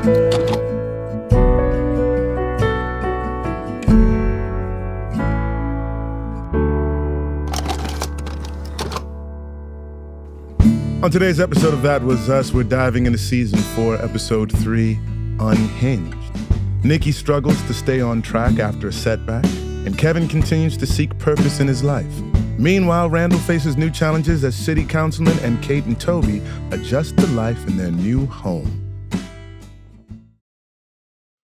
On today's episode of That Was Us, we're diving into Season 4, Episode 3, Unhinged. Nicky struggles to stay on track after a setback, and Kevin continues to seek purpose in his life. Meanwhile, Randall faces new challenges as city councilman, and Kate and Toby adjust to life in their new home.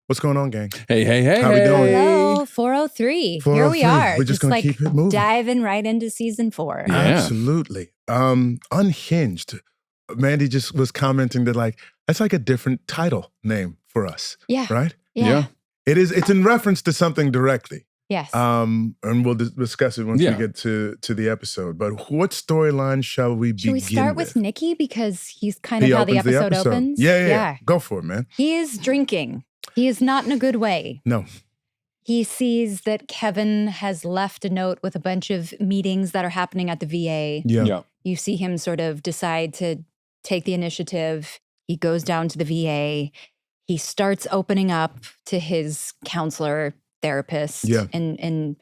What's going on, gang? Hey. How we doing? Hello, 403. Here we are. We're just going to keep it moving. Diving right into Season 4. Yeah. Absolutely. Unhinged. Mandy just was commenting that that's like a different title name for us. Yeah. Right? Yeah. It's in reference to something directly. Yes. And we'll discuss it once we get to the episode. But what storyline shall we begin with? Should we start with Nicky because he's kind of how the episode opens? Yeah. Go for it, man. He is drinking. He is not in a good way. No. He sees that Kevin has left a note with a bunch of meetings that are happening at the VA. Yeah. You see him sort of decide to take the initiative. He goes down to the VA. He starts opening up to his counselor, therapist, in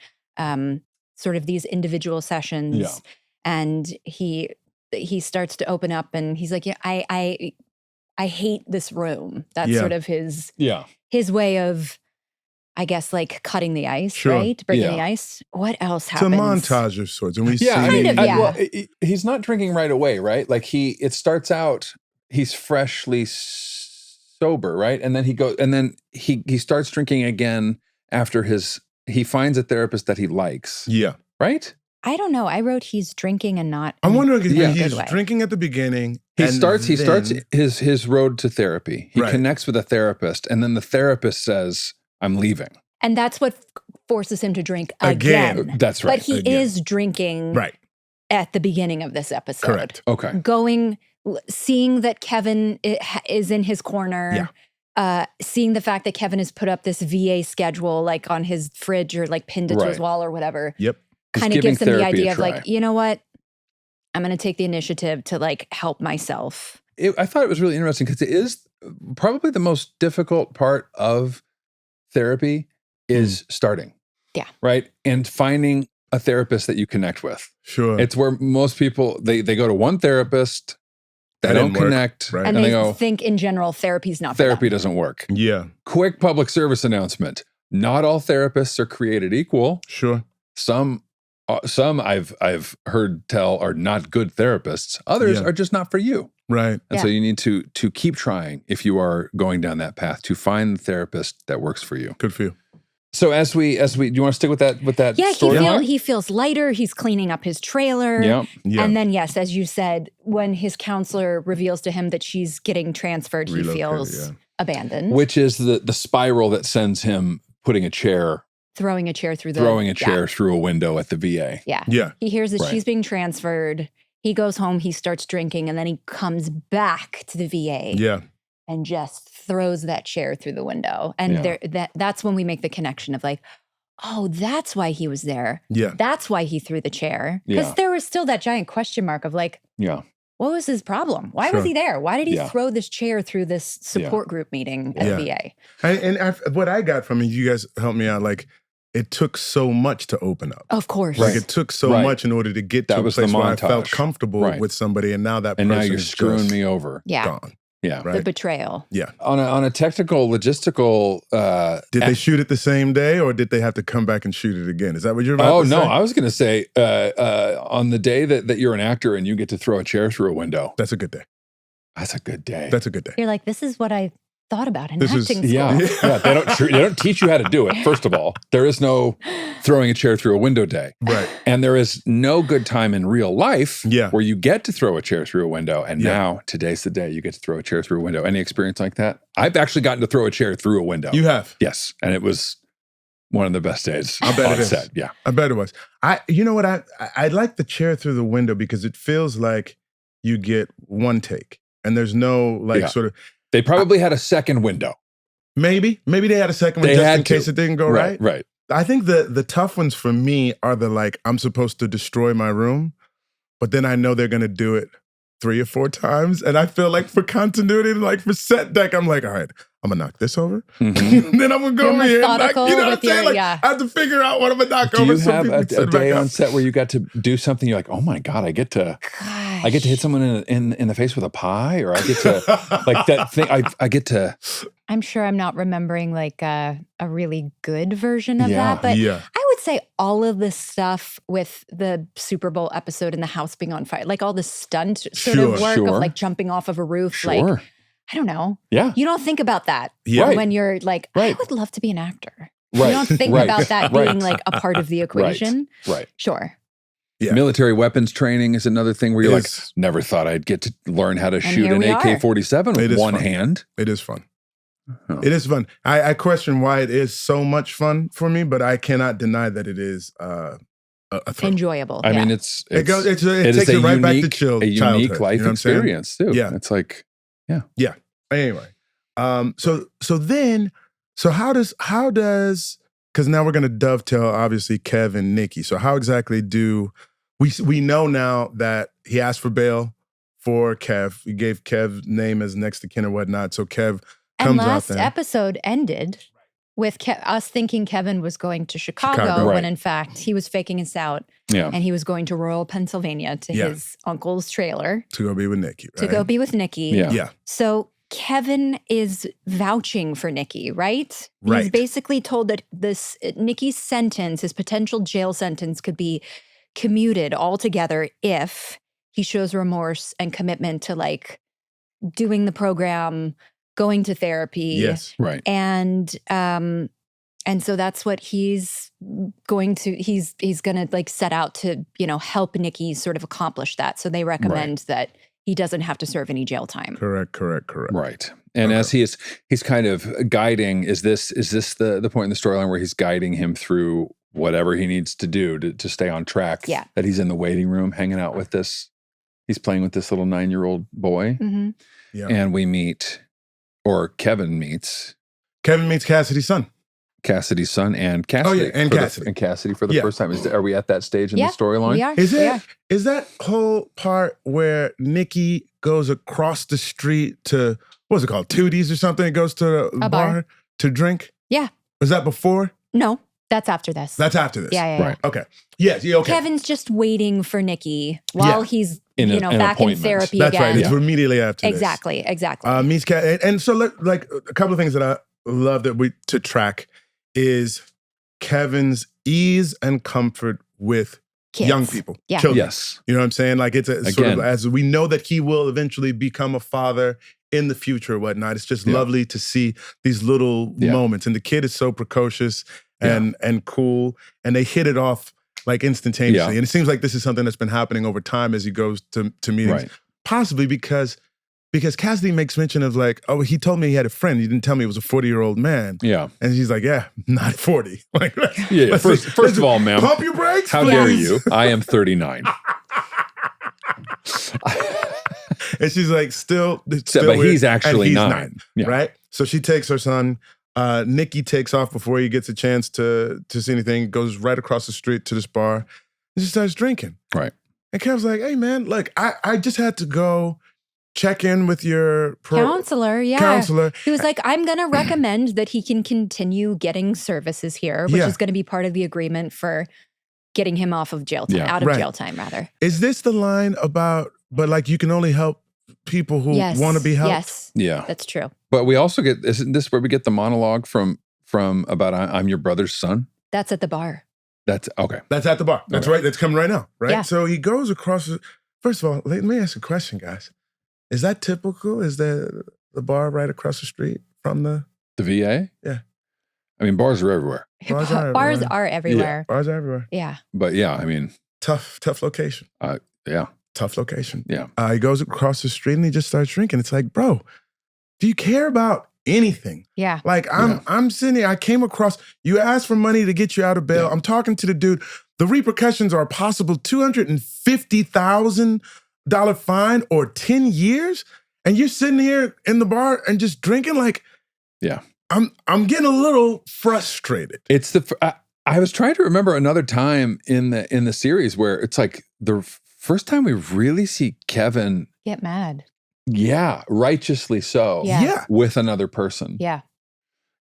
sort of these individual sessions. Yeah. And he starts to open up, and he's like, "Yeah, I hate this room." That's sort of his way of, I guess, like cutting the ice, right? Breaking the ice. What else happens? It's a montage of sorts. And we see well, he's not drinking right away, right? Like it starts out, he's freshly sober, right? And then he starts drinking again after he finds a therapist that he likes. Yeah. Right? I don't know. I wrote he's drinking and not. I'm wondering if he's drinking at the beginning. He starts his road to therapy. He connects with a therapist, and then the therapist says, "I'm leaving." And that's what forces him to drink again. That's right. But he is drinking at the beginning of this episode. Correct. Okay. Seeing that Kevin is in his corner. Yeah. Seeing the fact that Kevin has put up this VA schedule like on his fridge or like pinned it to his wall or whatever. Yep. Kind of gives him the idea of like, you know what? I'm going to take the initiative to like help myself. I thought it was really interesting because it is probably the most difficult part of therapy is starting. Yeah. Right? And finding a therapist that you connect with. Sure. It's where most people, they go to one therapist, they don't connect. Right. And they think in general, therapy's not for them. Therapy doesn't work. Yeah. Quick public service announcement. Not all therapists are created equal. Sure. Some I've heard tell are not good therapists. Others are just not for you. Right. And so you need to keep trying if you are going down that path to find the therapist that works for you. Good for you. So as we do you want to stick with that he feels lighter, he's cleaning up his trailer. Yeah. And then yes, as you said, when his counselor reveals to him that she's getting transferred, he feels abandoned. Which is the spiral that sends him throwing a chair through a window at the VA. Yeah. He hears that she's being transferred. He goes home, he starts drinking, and then he comes back to the VA. Yeah. And just throws that chair through the window. And that's when we make the connection of like, oh, that's why he was there. Yeah. That's why he threw the chair. Because there was still that giant question mark of like, what was his problem? Why was he there? Why did he throw this chair through this support group meeting at the VA? And what I got from it, you guys help me out, like, it took so much to open up. Of course. Like it took so much in order to get to a place where I felt comfortable with somebody, and now that person now you're screwing me over. Gone. Yeah. Right? The betrayal. Yeah. On a technical, logistical... did they shoot it the same day, or did they have to come back and shoot it again? Is that what you're about to say? Oh, no. I was going to say, on the day that you're an actor and you get to throw a chair through a window. That's a good day. That's a good day. That's a good day. You're like, this is what I thought about in acting school. Yeah. They don't teach you how to do it, first of all. There is no throwing a chair through a window day. Right. And there is no good time in real life where you get to throw a chair through a window. And now, today's the day you get to throw a chair through a window. Any experience like that? I've actually gotten to throw a chair through a window. You have? Yes. And it was one of the best days. I bet it is. Set. Yeah. I bet it was. You know what? I like the chair through the window because it feels like you get one take. And there's no sort of... They probably had a second window. Maybe they had a second one just in case it didn't go right. Right. I think the tough ones for me are the like, I'm supposed to destroy my room, but then I know they're going to do it 3 or 4 times. And I feel like for continuity, like for set deck, I'm like, all right, I'm gonna knock this over. Mm-hmm. Then I'm gonna go over here and knock, you know what I'm saying? Like, I have to figure out what I'm gonna knock over. Do you have a day on set where you got to do something? You're like, oh my God, I get to hit someone in the face with a pie, or I get to like that thing. I get to. I'm sure I'm not remembering like a really good version of that, but I would say all of this stuff with the Super Bowl episode and the house being on fire, like all the stunt sort of work of like jumping off of a roof, like I don't know. Yeah. You don't think about that when you're like, I would love to be an actor. Right. You don't think about that being like a part of the equation. Right. Sure. Yeah. Military weapons training is another thing where you're like, never thought I'd get to learn how to shoot an AK-47 with one hand. It is fun. Oh. It is fun. I question why it is so much fun for me, but I cannot deny that it is a enjoyable. I mean, it takes it right back to childhood. A unique life experience too. Yeah. It's like, yeah. Anyway, so how does because now we're going to dovetail obviously Kev and Nicky. So how exactly do we know now that he asked for bail for Kev? He gave Kev's name as next to kin or whatnot. So Kev comes out last there. Episode ended with us thinking Kevin was going to Chicago when in fact he was faking us out. Yeah. And he was going to rural Pennsylvania to his uncle's trailer. To go be with Nicky, right? To go be with Nicky. Yeah. So Kevin is vouching for Nicky, right? Right. He's basically told that Nicky's sentence, his potential jail sentence, could be commuted altogether if he shows remorse and commitment to like doing the program, going to therapy. Yes. Right. And so that's what he's going to like set out to, help Nicky sort of accomplish that. So they recommend that he doesn't have to serve any jail time. Correct. Right. And as he's kind of guiding, is this the point in the storyline where he's guiding him through whatever he needs to do to stay on track? Yeah. That he's in the waiting room hanging out with he's playing with this little 9-year-old boy. Mm-hmm. Yeah. And Kevin meets Cassidy's son. Cassidy's son and Cassidy. Oh yeah, and Cassidy. Cassidy for the first time. Are we at that stage in the storyline? We are. Is that whole part where Nicky goes across the street to, what's it called, Tootie's or something? It goes to a bar to drink? Yeah. Was that before? No, that's after this. Yeah. Right. Okay. Yes. Yeah, okay. Kevin's just waiting for Nicky while he's back in therapy That's again. right. It's immediately after this. Exactly. Meets Cat, and so like a couple of things that I love to track is Kevin's ease and comfort with kids. Young people, children. Yes. You know what I'm saying? Like it's sort of, as we know that he will eventually become a father in the future or whatnot. It's just lovely to see these little moments. And the kid is so precocious and cool, and they hit it off like instantaneously. Yeah. And it seems like this is something that's been happening over time as he goes to meetings, possibly because Cassidy makes mention of like, oh, he told me he had a friend. He didn't tell me he was a 40-year-old man. Yeah. And he's like, yeah, not 40. Like, First of all, ma'am. Pump your brakes, How please. dare you? I am 39. And she's like, still but he's actually 9. Yeah. Right? So she takes her son. Nicky takes off before he gets a chance to see anything, goes right across the street to this bar, and just starts drinking. Right. And Kev's like, hey, man, look, I just had to go check in with your counselor. Yeah. Counselor. He was like, I'm going to recommend that he can continue getting services here, which is going to be part of the agreement for getting him off of jail time, out of jail time, rather. Is this the line about, but like you can only help people who want to be helped? Yes. Yeah. That's true. But we also isn't this where we get the monologue from about I'm your brother's son? That's at the bar. That's okay. That's at the bar. That's right. That's coming right now. Right. Yeah. So he goes across. First of all, let me ask a question, guys. Is that typical? Is the bar right across the street from the VA? Yeah. I mean, bars are everywhere. Bars are everywhere. Bars are everywhere. Yeah. But yeah, I mean, tough location. Yeah. Tough location. Yeah. He goes across the street and he just starts drinking. It's like, bro, do you care about anything? Yeah. Like I'm sitting here. I came across, you asked for money to get you out of bail. Yeah. I'm talking to the dude. The repercussions are a possible $250,000 fine or 10 years. And you're sitting here in the bar and just drinking. Like, yeah, I'm getting a little frustrated. It's I was trying to remember another time in the series where it's like the first time we really see Kevin get mad. Yeah, righteously so. Yeah. With another person. Yeah.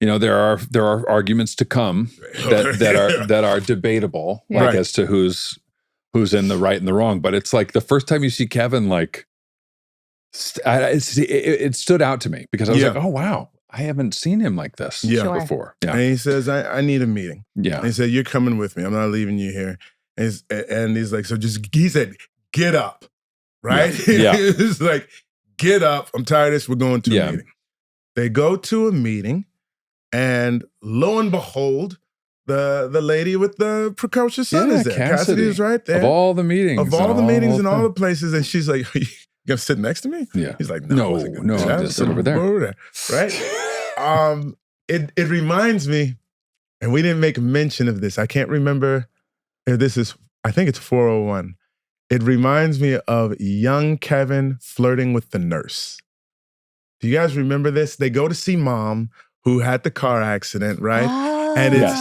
You know, there are arguments to come that are debatable, like as to who's in the right and the wrong. But it's like the first time you see Kevin, like it stood out to me because I was like, oh wow, I haven't seen him like this before. Yeah. And he says, I need a meeting. Yeah. And he said, you're coming with me. I'm not leaving you here. And he's like, he said, get up. Right? Yeah. He's like, get up. I'm tired of this. We're going to a meeting. They go to a meeting, and lo and behold, the lady with the precocious son is there. Cassidy is right there. Of all the meetings. Of all the meetings and all the places. And she's like, are you going to sit next to me? Yeah. He's like, no, I'm just sit over there. Right? It reminds me, and we didn't make mention of this. I can't remember if this is, I think it's 401. It reminds me of young Kevin flirting with the nurse. Do you guys remember this? They go to see mom, who had the car accident, right? Oh. And it's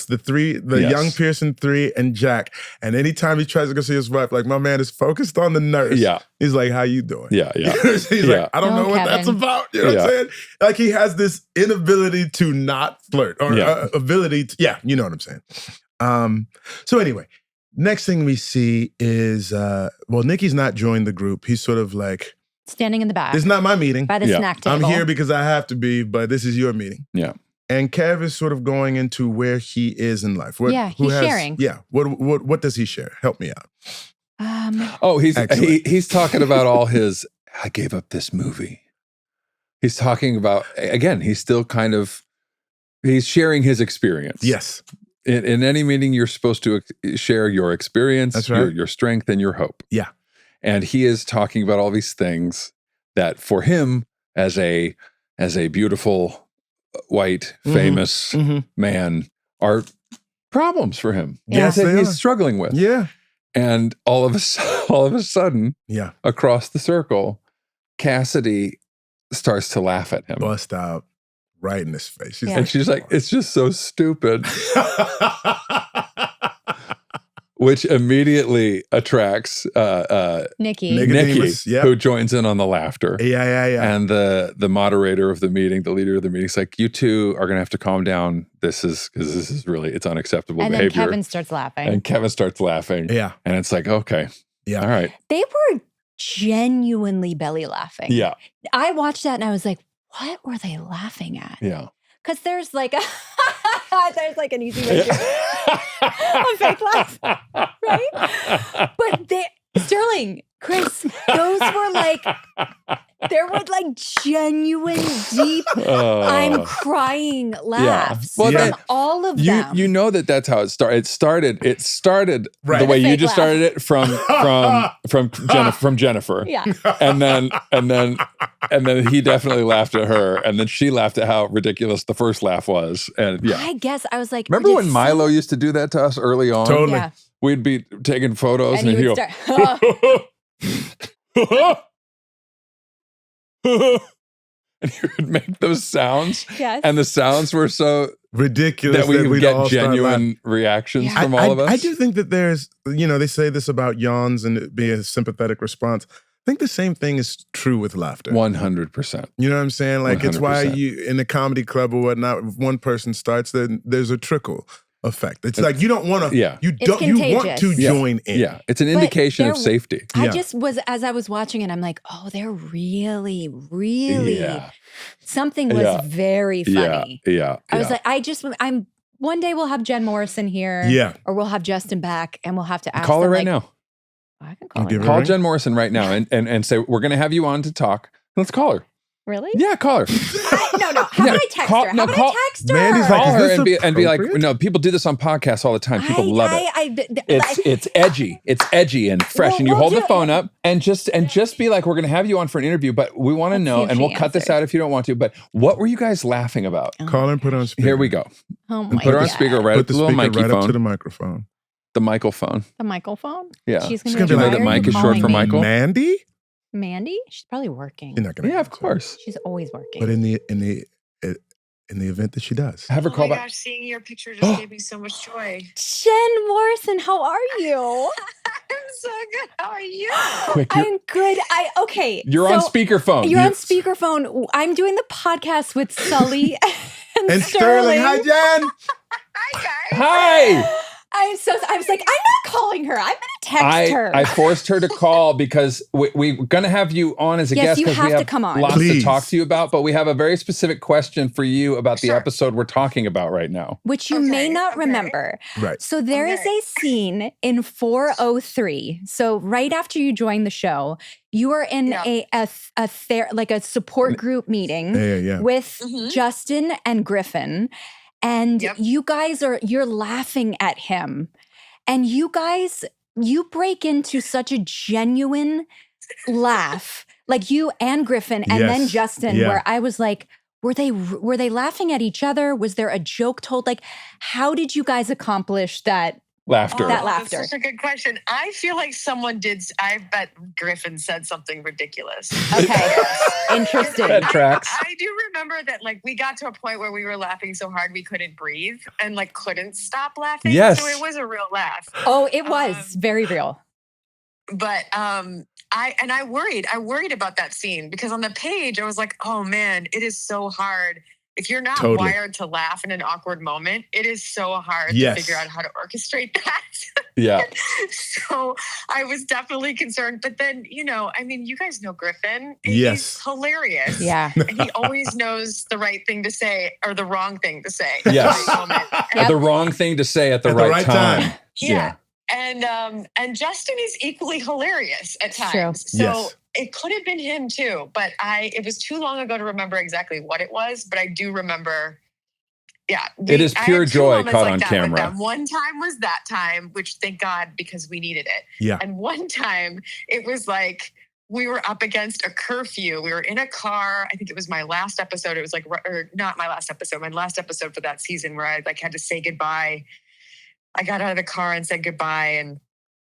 the young Pearson 3 and Jack. And anytime he tries to go see his wife, like, my man is focused on the nurse. Yeah. He's like, how you doing? Yeah. He's like, I don't know what that's about. You know what I'm saying? Like, he has this inability to not flirt or ability to, you know what I'm saying? So anyway, next thing we see is, Nicky's not joined the group. He's sort of like, standing in the back. It's not my meeting. By the snack table. I'm here because I have to be, but this is your meeting. Yeah. And Kev is sort of going into where he is in life. He's sharing. Yeah. What does he share? Help me out. He's talking about all his, I gave up this movie. He's talking about, again, he's still kind of, he's sharing his experience. Yes. In any meeting, you're supposed to share your experience, that's right. your strength, and your hope. Yeah. And he is talking about all these things that for him, as a beautiful, white, famous man, are problems for him. Yes, that he's struggling with. Yeah. And all of a sudden, across the circle, Cassidy starts to laugh at him. Bust out right in his face. She's like, it's just so stupid. Which immediately attracts Nicky, who joins in on the laughter. Yeah. And the moderator of the meeting, the leader of the meeting, is like, you two are going to have to calm down. This is really, it's unacceptable behavior. And then Kevin starts laughing. Yeah. And it's like, okay. Yeah. All right. They were genuinely belly laughing. Yeah. I watched that and I was like, what were they laughing at? Yeah. Because there's like an easy way to a fake laugh, right? But Sterling, Chris, those were like, there were like genuine, deep, I'm crying laughs from all of them. You know that's how it started. It started right. the way you just started it from Jennifer. Yeah. And then he definitely laughed at her, and then she laughed at how ridiculous the first laugh was. And I guess I was like, remember when Milo used to do that to us early on? Totally. Yeah. We'd be taking photos and he would start. And he would make those sounds. Yes. And the sounds were so ridiculous that we would get genuine reactions from all of us. I do think that there's, they say this about yawns and it being a sympathetic response. I think the same thing is true with laughter. 100%. You know what I'm saying? Like 100%. It's why in a comedy club or whatnot, if one person starts, then there's a trickle effect. It's like you don't want to. Yeah. You want to join in. Yeah. It's an indication of safety. I just was, as I was watching it, I'm like, oh, they're really something was very funny. Yeah. I was like, I'm one day we'll have Jen Morrison here. Yeah. Or we'll have Justin back and we'll have to ask call her them, right now. I can call her. Call Jen Morrison right now and say, we're going to have you on to talk. Let's call her. Really? Yeah, call her. No. How about I text her? How about I text her? Mandy's call like, her and be like, no, people do this on podcasts all the time. People love it. It's edgy. It's edgy and fresh. And you hold the phone up and just be like, we're going to have you on for an interview, but we want to know, and we'll cut this out if you don't want to, but what were you guys laughing about? Call her and put her on speaker. Here we go. Oh my God. Put her on speaker right up the little Mikey phone. Up to the microphone. The Michael phone. The Michael phone? Yeah. She's going to be like, that Mike is short for Michael. Mandy? She's probably working. You're not gonna. Yeah, of course. She's always working. But in the event that she does, have her call back. Oh my gosh, seeing your picture just gave me so much joy. Jen Morrison, how are you? so good. How are you? Quick, I'm good. Okay. You're on speakerphone. You're on speakerphone. I'm doing the podcast with Sully And Sterling. Hi, Jen. Hi, guys. Hi. I was like, I'm not calling her. I'm going to text her. I forced her to call because we're going to have you on as a guest because we have to come on. lots Please. to talk to you about, but we have a very specific question for you about the episode we're talking about right now. Which you may not remember. Right. So there is a scene in 403. So right after you join the show, you are in a support group meeting with Justin and Griffin. And you guys you're laughing at him. And you break into such a genuine laugh, like you and Griffin and then Justin, where I was like, were they laughing at each other? Was there a joke told? Like, how did you guys accomplish that? Laughter. That's such a good question. I feel like someone did. I bet Griffin said something ridiculous. Okay. Interesting. That tracks. I do remember that, like, we got to a point where we were laughing so hard we couldn't breathe and, like, couldn't stop laughing. Yes. So it was a real laugh. Oh, it was very real. But I worried about that scene because on the page I was like, oh man, it is so hard. If you're not wired to laugh in an awkward moment, it is so hard to figure out how to orchestrate that. Yeah. So I was definitely concerned. But then, you guys know Griffin. Yes. He's hilarious. Yeah. And he always knows the right thing to say or the wrong thing to say. Yes. Moment. The wrong thing to say at the right time. Yeah. And Justin is equally hilarious at times. True. So it could have been him too, but it was too long ago to remember exactly what it was, but I do remember. Yeah. It is pure joy caught on camera. One time was that time, which thank God, because we needed it. Yeah. And one time it was like, we were up against a curfew. We were in a car. I think it was my last episode. It was like, or not my last episode, my last episode for that season where I had to say goodbye. I got out of the car and said goodbye, and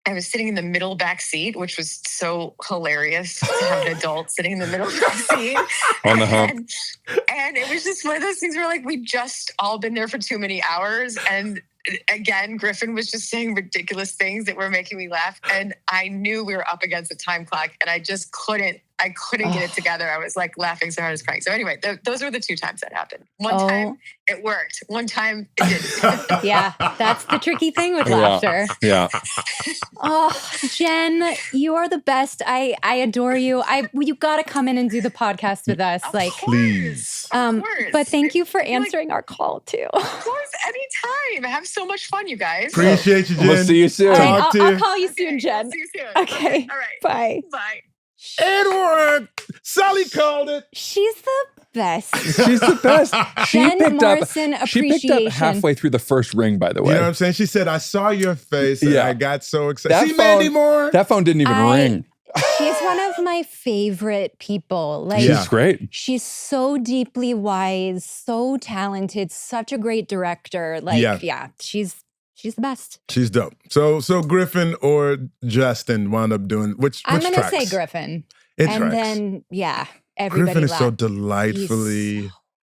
I was sitting in the middle back seat, which was so hilarious to have an adult sitting in the middle back seat. On the hump. And it was just one of those things where, like, we just all been there for too many hours. And again, Griffin was just saying ridiculous things that were making me laugh. And I knew we were up against a time clock, and I just couldn't get it together. I was like laughing so hard I was crying. So anyway, those were the two times that happened. One time it worked. One time it didn't. Yeah, that's the tricky thing with laughter. Yeah. Oh, Jen, you are the best. I adore you. You got to come in and do the podcast with us. Of please. Of course. But thank you for answering our call too. Of course, anytime. Have so much fun, you guys. Appreciate you, Jen. We'll see you soon. All right, I'll call you soon, Jen. I'll see you soon. Okay. All right. Bye. Bye. Edward! Sully called it. She's the best. She's the best. Jen Morrison She picked up halfway through the first ring, by the way. You know what I'm saying? She said, I saw your face and I got so excited. See, phone, Mandy Moore? That phone didn't even ring. She's one of my favorite people. Like, she's great. She's so deeply wise, so talented, such a great director. Like, she's the best. She's dope. So Griffin or Justin wound up doing which I'm going to tracks? say Griffin. It and tracks. then, everybody Griffin is laughed. so delightfully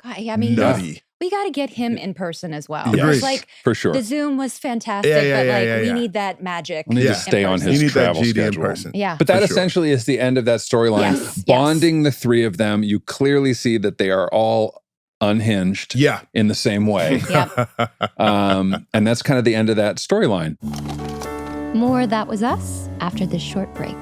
nutty. We got to get him in person as well. Agreed. Like, for sure. The Zoom was fantastic, but we need that magic. We need to stay on his travel schedule. In person. Yeah. But that essentially is the end of that storyline. Yes, Bonding the three of them, you clearly see that they are all unhinged in the same way. And that's kind of the end of that storyline. More That Was Us after this short break.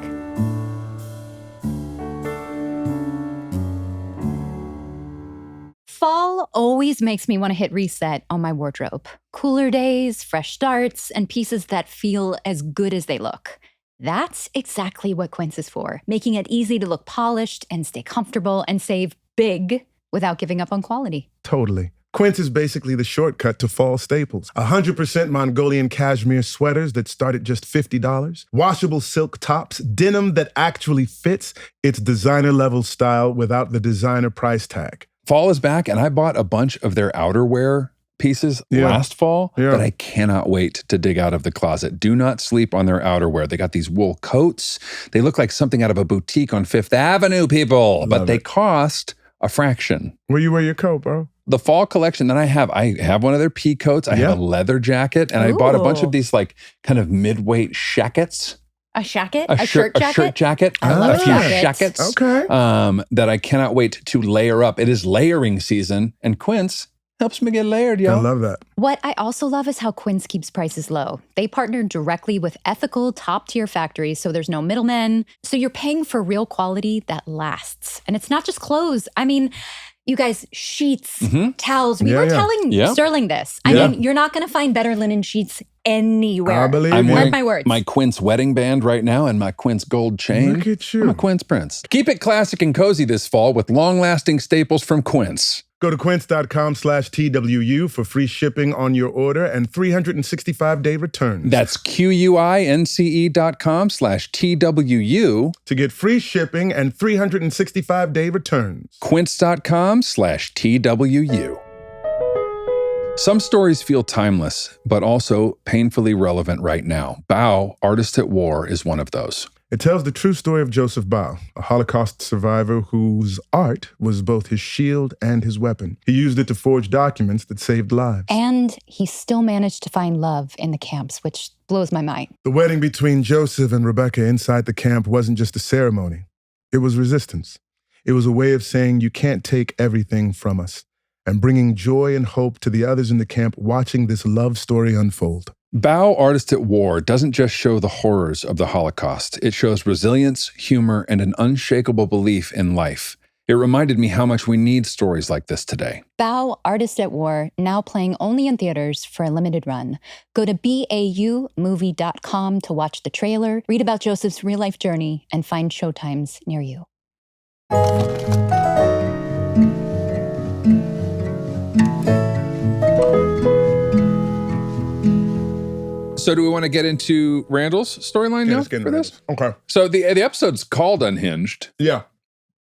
Fall always makes me want to hit reset on my wardrobe. Cooler days, fresh starts, and pieces that feel as good as they look. That's exactly what Quince is for, making it easy to look polished and stay comfortable and save big without giving up on quality. Totally. Quince is basically the shortcut to fall staples. 100% Mongolian cashmere sweaters that start at just $50. Washable silk tops, denim that actually fits. It's designer-level style without the designer price tag. Fall is back, and I bought a bunch of their outerwear pieces last fall that I cannot wait to dig out of the closet. Do not sleep on their outerwear. They got these wool coats. They look like something out of a boutique on Fifth Avenue, people, but they cost a fraction. Where you wear your coat, bro? The fall collection that I have one of their pea coats. I have a leather jacket, and I bought a bunch of these like kind of mid-weight shackets. A shacket? A shirt jacket? A shirt jacket. I love a few jackets. shackets. Okay. That I cannot wait to layer up. It is layering season, and Quince helps me get layered, y'all. I love that. What I also love is how Quince keeps prices low. They partner directly with ethical, top-tier factories, so there's no middlemen. So you're paying for real quality that lasts. And it's not just clothes. I mean, you guys, sheets, towels. We were telling Sterling this. I mean, you're not going to find better linen sheets anywhere. I believe I'm wearing my words. my Quince wedding band right now and my Quince gold chain. Look at you. I'm a Quince prince. Keep it classic and cozy this fall with long-lasting staples from Quince. Go to quince.com/TWU for free shipping on your order and 365-day returns. That's QUINCE.com/TWU to get free shipping and 365-day returns. Quince.com/TWU. Some stories feel timeless, but also painfully relevant right now. Bao, Artist at War, is one of those. It tells the true story of Joseph Bao, a Holocaust survivor whose art was both his shield and his weapon. He used it to forge documents that saved lives. And he still managed to find love in the camps, which blows my mind. The wedding between Joseph and Rebecca inside the camp wasn't just a ceremony. It was resistance. It was a way of saying you can't take everything from us, and bringing joy and hope to the others in the camp watching this love story unfold. Bao, Artist at War, doesn't just show the horrors of the Holocaust. It shows resilience, humor, and an unshakable belief in life. It reminded me how much we need stories like this today. Bao, Artist at War, now playing only in theaters for a limited run. Go to BAUmovie.com to watch the trailer, read about Joseph's real-life journey, and find showtimes near you. So do we want to get into Randall's storyline now for this? Okay. So the episode's called Unhinged. Yeah.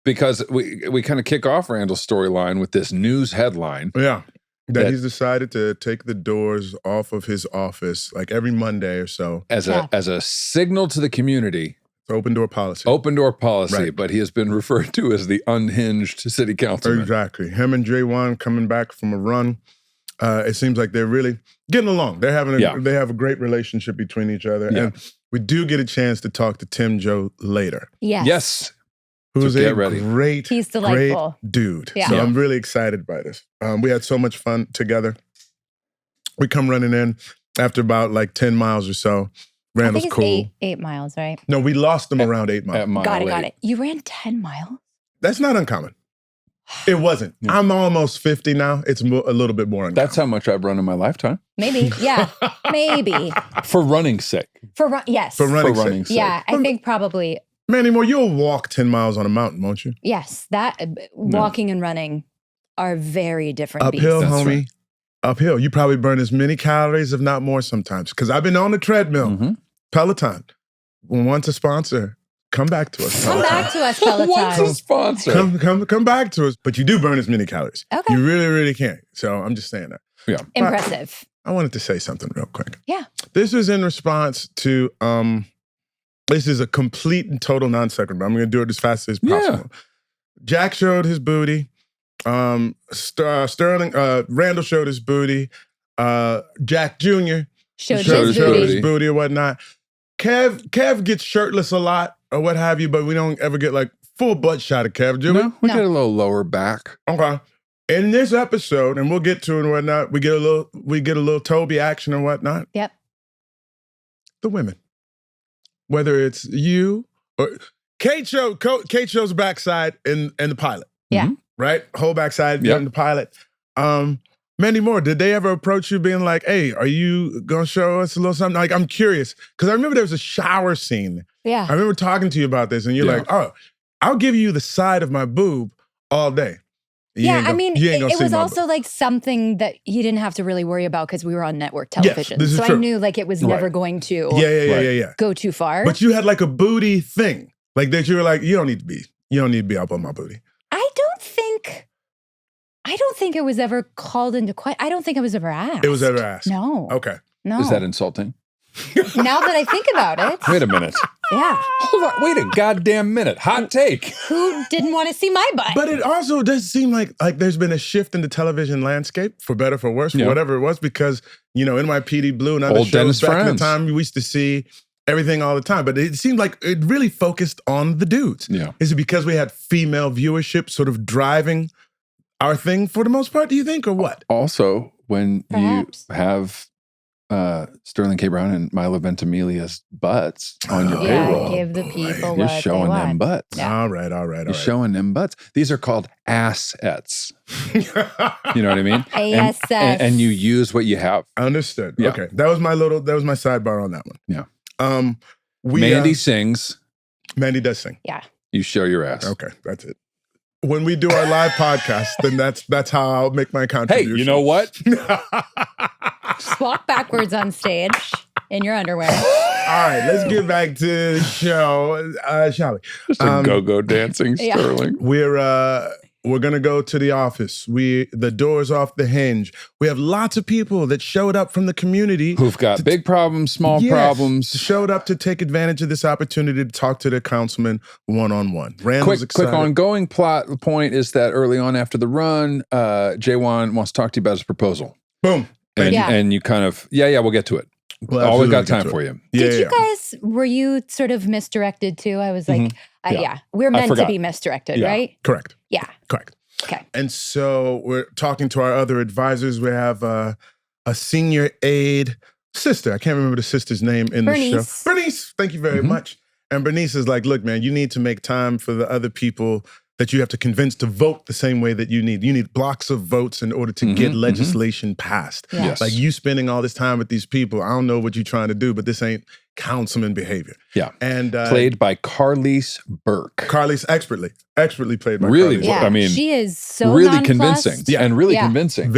Because we kind of kick off Randall's storyline with this news headline. Yeah. That he's decided to take the doors off of his office like every Monday or so. As a signal to the community. Open door policy. Open door policy, right. But he has been referred to as the unhinged city councilman. Exactly. Him and Jae-Won coming back from a run. It seems like they're really getting along. They have a great relationship between each other. Yeah. And we do get a chance to talk to Tim Joe later. Yes. Who's so a great dude. Yeah. So I'm really excited by this. We had so much fun together. We come running in after about like 10 miles or so. Randall's I think it's cool. 8 miles, right? No, we lost them around 8 miles. Got it. You ran 10 miles? That's not uncommon. It wasn't. Yeah. I'm almost 50 now. It's a little bit more uncommon. That's how much I've run in my lifetime. Maybe. Yeah. Maybe. For running sake. Yes. For running sake. Yeah, I think probably. Mandy Moore, you'll walk 10 miles on a mountain, won't you? Yes. Walking and running are very different Uphill, beasts. homie. Right. Uphill. You probably burn as many calories, if not more sometimes. Because I've been on the treadmill. Peloton. Want a sponsor. Come back to us, Peloton. Come back to us, Peloton. What's a sponsor? Come back to us. But you do burn as many calories. Okay. You really, really can't. So I'm just saying that. Yeah. Impressive. I wanted to say something real quick. Yeah. This is in response to, this is a complete and total non sequitur, but I'm going to do it as fast as possible. Yeah. Jack showed his booty. Randall showed his booty. Jack Jr. showed his booty or whatnot. Kev gets shirtless a lot or what have you, but we don't ever get like full butt shot of Kev, do we? No, we get a little lower back. Okay. In this episode, and we'll get to it and whatnot, we get a little Toby action and whatnot. Yep. The women. Whether it's you or Kate shows backside in the pilot. Yeah. Right? Whole backside in the pilot. Mandy Moore, did they ever approach you being like, hey, are you going to show us a little something? Like, I'm curious. Because I remember there was a shower scene. Yeah. I remember talking to you about this, and you're like, oh, I'll give you the side of my boob all day. It was also like something that you didn't have to really worry about because we were on network television. Yes, so true. I knew like it was never going to go too far. But you had like a booty thing. Like that you were like, you don't need to be up on my booty. I don't think it was ever called into question. I don't think it was ever asked. It was ever asked? No. Okay. No. Is that insulting? Now that I think about it. Wait a minute. Yeah. Hold on. Wait a goddamn minute. Hot take. Who didn't want to see my butt? But it also does seem like there's been a shift in the television landscape, for better, for worse, for whatever it was, because, NYPD Blue and other Old shows Dennis back Friends. in the time, we used to see everything all the time. But it seemed like it really focused on the dudes. Yeah. Is it because we had female viewership sort of driving our thing for the most part, do you think, or what? Also, when Perhaps. you have Sterling K. Brown and Milo Ventimiglia's butts on your Yeah, payroll, give the people you're what showing they them want. butts. Yeah. All right. You're showing them butts. These are called assets. You know what I mean? ASS. And you use what you have. Understood. Yeah. Okay. That was my sidebar on that one. Yeah. We, Mandy sings. Mandy does sing. Yeah. You show your ass. Okay. That's it. When we do our live podcast, then that's how I'll make my Hey, contribution. you know what? Just walk backwards on stage in your underwear. All right, let's get back to the show, shall we? Just a go-go dancing Yeah. Sterling. We're gonna go to the office. The door's off the hinge. We have lots of people that showed up from the community Who've got big problems, small problems. Showed up to take advantage of this opportunity to talk to their councilman one-on-one. Randall's Quick ongoing plot point is that early on after the run, Jae-Won wants to talk to you about his proposal. Boom. And you kind of, we'll get to it. We'll Always got absolutely time for you. Did you guys, were you sort of misdirected too? I was like, we're meant to be misdirected, right? Correct. Yeah. Correct. Okay. And so we're talking to our other advisors. We have a senior aide sister. I can't remember the sister's name in the show. Bernice, thank you very much. And Bernice is like, look, man, you need to make time for the other people that you have to convince to vote the same way that you need. You need blocks of votes in order to get legislation passed. Yeah. Yes. Like you spending all this time with these people, I don't know what you're trying to do, but this ain't councilman behavior. Yeah. And played by Carlise Burke. Carlise expertly played by Really, Carlise. Yeah. I mean, she is so really nonplussed. convincing. And really convincing.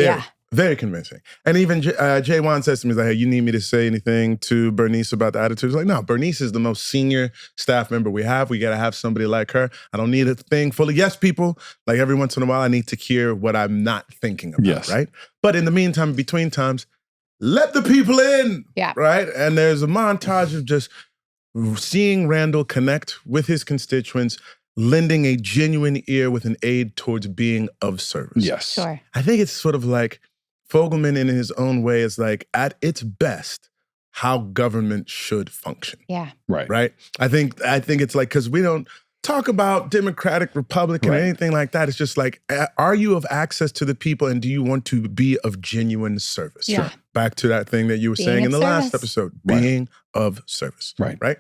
Very convincing. And even Jae-Won says to me, he's like, hey, you need me to say anything to Bernice about the attitudes? Like, no, Bernice is the most senior staff member we have. We got to have somebody like her. I don't need a thing full of yes people. Like every once in a while, I need to hear what I'm not thinking about, right? But in the meantime, between times, let the people in, right? And there's a montage of just seeing Randall connect with his constituents, lending a genuine ear with an aid towards being of service. Yes. Sure. I think it's sort of like Fogelman in his own way is like, at its best, how government should function. Yeah. Right? I think it's like, because we don't talk about Democratic, Republican, or anything like that. It's just like, are you of access to the people and do you want to be of genuine service? Yeah. Sure. Back to that thing that you were saying in the last episode, being of service. Right?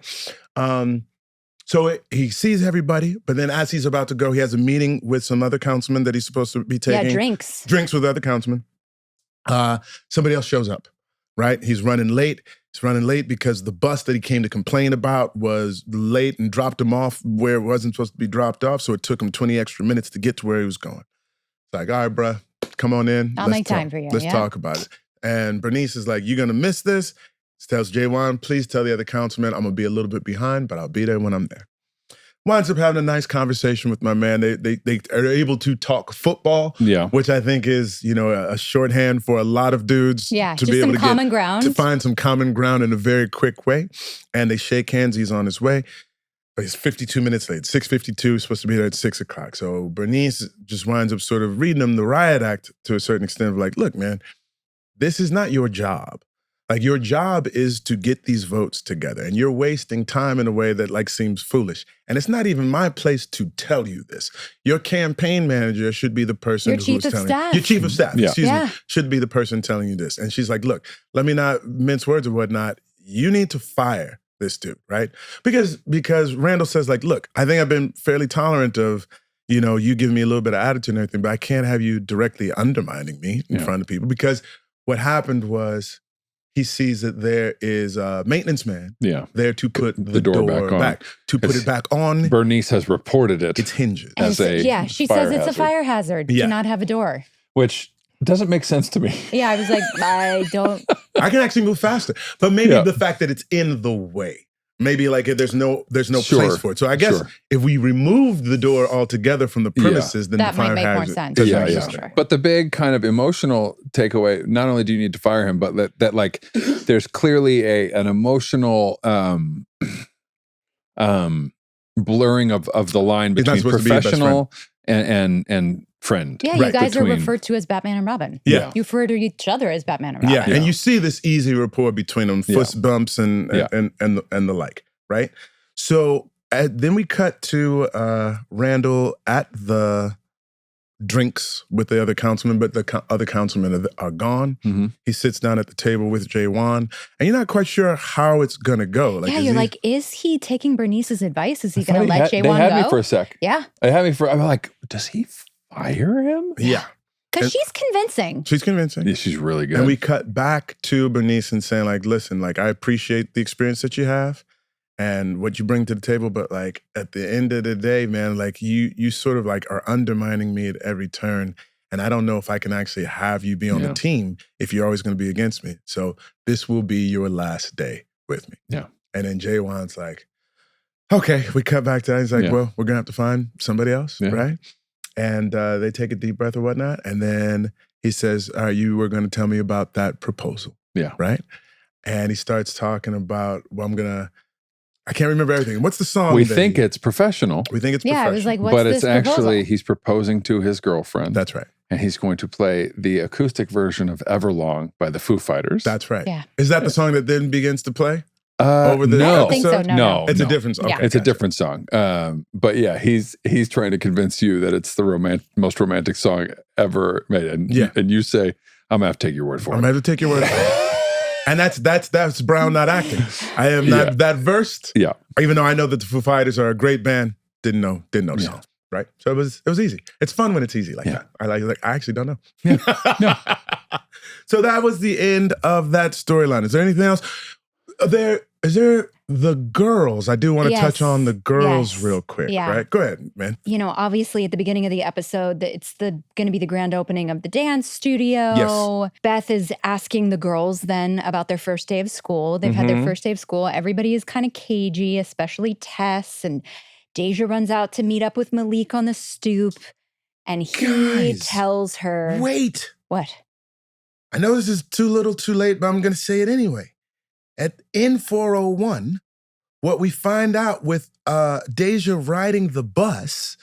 So he sees everybody, but then as he's about to go, he has a meeting with some other councilmen that he's supposed to be taking. Yeah, drinks. Drinks with other councilmen. Somebody else shows up, right? He's running late. He's running late because the bus that he came to complain about was late and dropped him off where it wasn't supposed to be dropped off. So it took him 20 extra minutes to get to where he was going. It's like, all right, bruh, come on in. I'll make time for you. Let's talk about it. And Bernice is like, you're going to miss this. Tells Jae-Won, please tell the other councilman I'm going to be a little bit behind, but I'll be there when I'm there. Winds up having a nice conversation with my man. They are able to talk football, which I think is, a shorthand for a lot of dudes to be able to common ground. To find some common ground in a very quick way. And they shake hands. He's on his way. But he's 52 minutes late. 6:52, supposed to be there at 6 o'clock. So Bernice just winds up sort of reading him the riot act to a certain extent of like, look, man, this is not your job. Like your job is to get these votes together and you're wasting time in a way that like seems foolish. And it's not even my place to tell you this. Your campaign manager should be the person who's telling you. Your chief of staff, excuse me, should be the person telling you this. And she's like, look, let me not mince words or whatnot. You need to fire this dude, right? Because Randall says like, look, I think I've been fairly tolerant of, you giving me a little bit of attitude and everything, but I can't have you directly undermining me in front of people because what happened was, he sees that there is a maintenance man there to put the door back to put it back on. Bernice has reported it. It's hinges. She says it's a fire hazard to not have a door. Which doesn't make sense to me. Yeah, I was like, I don't. I can actually move faster. But maybe the fact that it's in the way. Maybe like there's no place for it. So I guess if we remove the door altogether from the premises, then that the fire might make more hazard sense. Sure. But the big kind of emotional takeaway, not only do you need to fire him, but that like there's clearly an emotional blurring of the line between professional and friend. Yeah, you guys are referred to as Batman and Robin. Yeah. You refer to each other as Batman and Robin. Yeah, and you see this easy rapport between them, fist bumps and the like, right? So then we cut to Randall at the drinks with the other councilmen, but the other councilmen are gone. Mm-hmm. He sits down at the table with Jae-Won, and you're not quite sure how it's going to go. Like, you're like, is he taking Bernice's advice? Is he going to let Jae-Won go? They had me for a sec. Yeah. They had me for, I'm like, does he fire him? Yeah. Because she's convincing. She's convincing. Yeah, she's really good. And we cut back to Bernice and saying, like, listen, like, I appreciate the experience that you have and what you bring to the table, but like at the end of the day, man, like you sort of like are undermining me at every turn. And I don't know if I can actually have you be on the team if you're always going to be against me. So this will be your last day with me. Yeah. And then Jae-Won's like, okay, we cut back to that. He's like, well, we're going to have to find somebody else, right? And they take a deep breath or whatnot. And then he says, you were going to tell me about that proposal. Yeah. Right? And he starts talking about, I can't remember everything. What's the song? We think it's professional. We think it's professional. Yeah, I was like, what's but this it's actually, proposal? he's proposing to his girlfriend. That's right. And he's going to play the acoustic version of Everlong by the Foo Fighters. That's right. Yeah. Is that the song that then begins to play? Over the no. I don't think so. No. It's a different song. Yeah. Okay, it's a different song. But yeah, he's trying to convince you that it's the most romantic song ever made. And you say, I'm going to have to take your word for it. I'm going to have to take your word for it. And that's Brown not acting. I am not that versed. Yeah. Even though I know that the Foo Fighters are a great band, didn't know the song. Right? So it was easy. It's fun when it's easy like that. I actually don't know. Yeah. So that was the end of that storyline. Is there anything else? Is there the girls? I do want to touch on the girls real quick, right? Go ahead, man. You know, obviously at the beginning of the episode, it's going to be the grand opening of the dance studio. Yes. Beth is asking the girls then about their first day of school. They've had their first day of school. Everybody is kind of cagey, especially Tess. And Deja runs out to meet up with Malik on the stoop. And he tells her... Wait. What? I know this is too little too late, but I'm going to say it anyway. In 401, what we find out with Deja riding the bus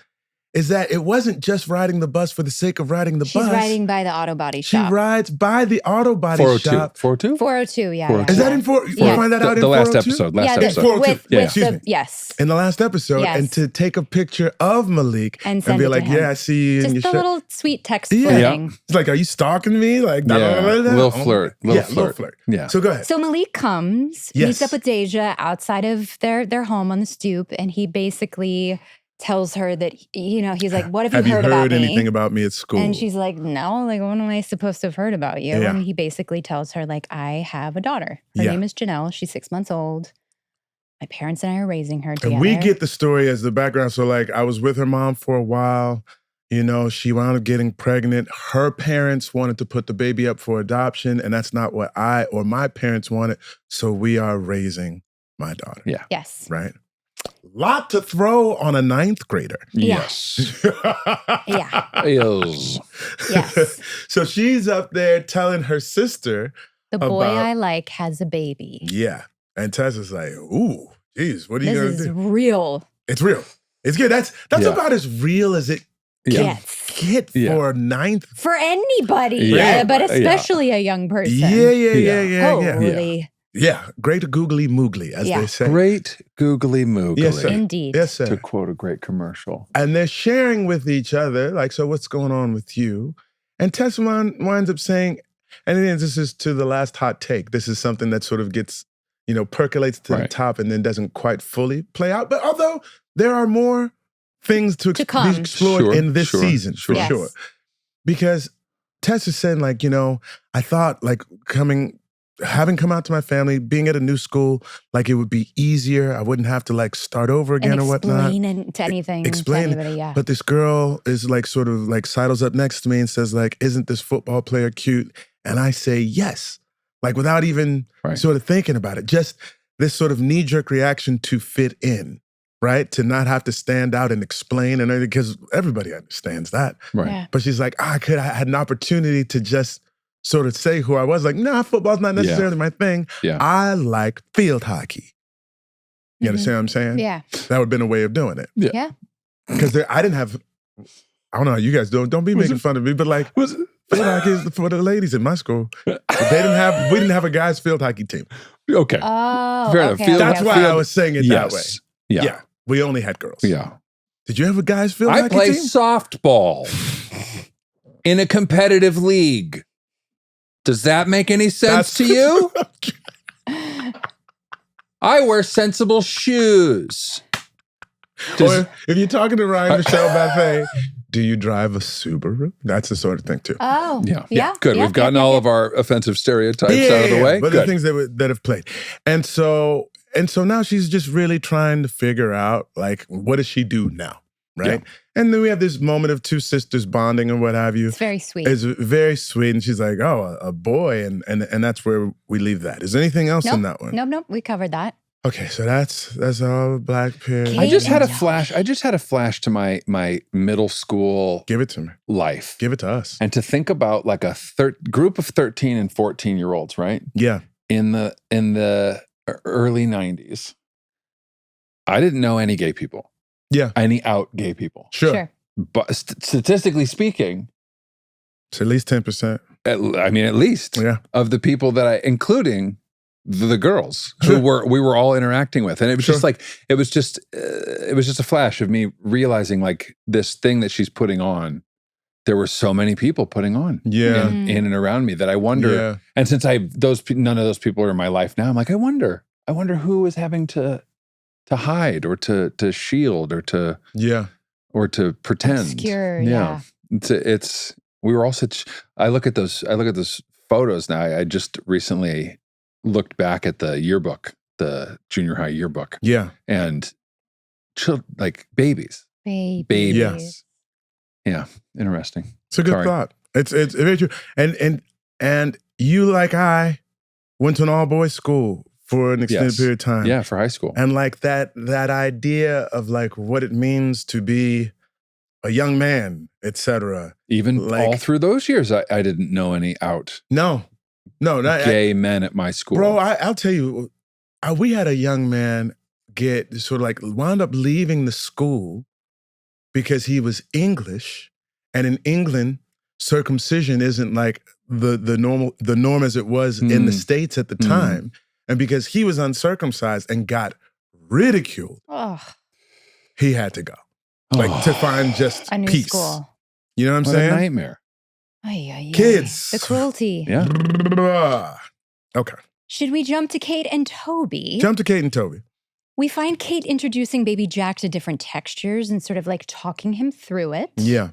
is that it wasn't just riding the bus for the sake of riding the bus. She's riding by the auto body shop. She rides by the auto body shop. 402? 402, yeah. 402. Is that in 4? We'll find that out in 402? The last episode. Last episode. 402. Yes. In the last episode, and to take a picture of Malik and be like, I see you in your shirt. Just a little sweet text flirting. Yeah. It's like, are you stalking me? Like, little flirt. Little flirt. Yeah. So go ahead. So Malik comes, meets up with Deja outside of their home on the stoop, and he basically tells her that, he's like, what have you heard about me? Have you heard anything about me at school? And she's like, no, like, what am I supposed to have heard about you? And he basically tells her, like, I have a daughter. Her name is Janelle. She's 6 months old. My parents and I are raising her together. And we get the story as the background. So, like, I was with her mom for a while. She wound up getting pregnant. Her parents wanted to put the baby up for adoption, and that's not what I or my parents wanted. So we are raising my daughter. Yeah. Yes. Right? Lot to throw on a 9th grader. Yes. Yes. So she's up there telling her sister, the boy I like has a baby. Yeah. And Tessa's like, ooh, geez, what are you going to do? This is real. It's real. It's good. That's about as real as it gets for 9th. For anybody, but especially a young person. Yeah. Yeah, great googly moogly, as they say. Great googly moogly. Yes, sir. Indeed. Yes, sir. To quote a great commercial. And they're sharing with each other, like, so what's going on with you? And Tess winds up saying, and then this is to the last hot take. This is something that sort of gets, percolates to the top and then doesn't quite fully play out. But although there are more things to be explored in this season, for sure. Because Tess is saying, like, I thought, like, having come out to my family, being at a new school, like it would be easier. I wouldn't have to like start over again or whatnot. Explain to anything to anybody, But this girl is like sort of like sidles up next to me and says like, isn't this football player cute? And I say yes, like without even sort of thinking about it. Just this sort of knee-jerk reaction to fit in, right? To not have to stand out and explain and everything, because everybody understands that. Right. Yeah. But she's like, I had an opportunity to just sort of say who I was. Like, nah, football's not necessarily my thing. Yeah. I like field hockey. You understand what I'm saying? Yeah. That would have been a way of doing it. Yeah. Because I didn't have I don't know how you guys don't be making fun of me, but like field hockey is for the ladies in my school. We didn't have a guys field hockey team. Okay. Oh, Fair enough. okay. That's why I was saying it that way. Yeah. We only had girls. Yeah. Did you have a guys field I hockey play team? softball in a competitive league. Does that make any sense to you? I wear sensible shoes. Or if you're talking to Ryan Michelle Buffet, do you drive a Subaru? That's the sort of thing too. Oh, yeah. Good. We've gotten all of our offensive stereotypes out of the way. But Good. the things that have played. And so now she's just really trying to figure out, like, what does she do now? Right? Yeah. And then we have this moment of two sisters bonding and what have you. It's very sweet. It's very sweet. And she's like, oh, a boy. And that's where we leave that. Is there anything else in that one? Nope. We covered that. Okay, so that's all Black Period. I just had a flash to my middle school. Give it to me. Life. Give it to us. And to think about like a group of 13 and 14-year-olds, right? Yeah. In the early 90s. I didn't know any gay people. Yeah. Any out gay people. Sure. But statistically speaking, it's at least 10%. At least of the people that including the girls who we were all interacting with. And it was just like, it was just a flash of me realizing like this thing that she's putting on, there were so many people putting on in and around me that I wonder, and since none of those people are in my life now, I'm like, I wonder who is having to hide or to shield or to pretend. Obscure, yeah. It's we were all such, I look at those photos now. I just recently looked back at the yearbook, the junior high yearbook. Yeah. And like babies. Babies. Yes. Yeah. Interesting. It's a good thought. It's very true. And you, like I, went to an all-boys school for an extended period of time. Yeah, for high school. And like that idea of like what it means to be a young man, etc. Even like, all through those years, I didn't know any out. No, not gay men at my school. Bro, I'll tell you, we had a young man get sort of like wound up leaving the school because he was English, and in England, circumcision isn't like the norm as it was in the States at the time, and because he was uncircumcised and got ridiculed, he had to go, like to find just a new peace. School. You know what I'm what saying? A nightmare. Kids. The cruelty. Yeah. Okay. Should we jump to Kate and Toby? Jump to Kate and Toby. We find Kate introducing baby Jack to different textures and sort of like talking him through it. Yeah.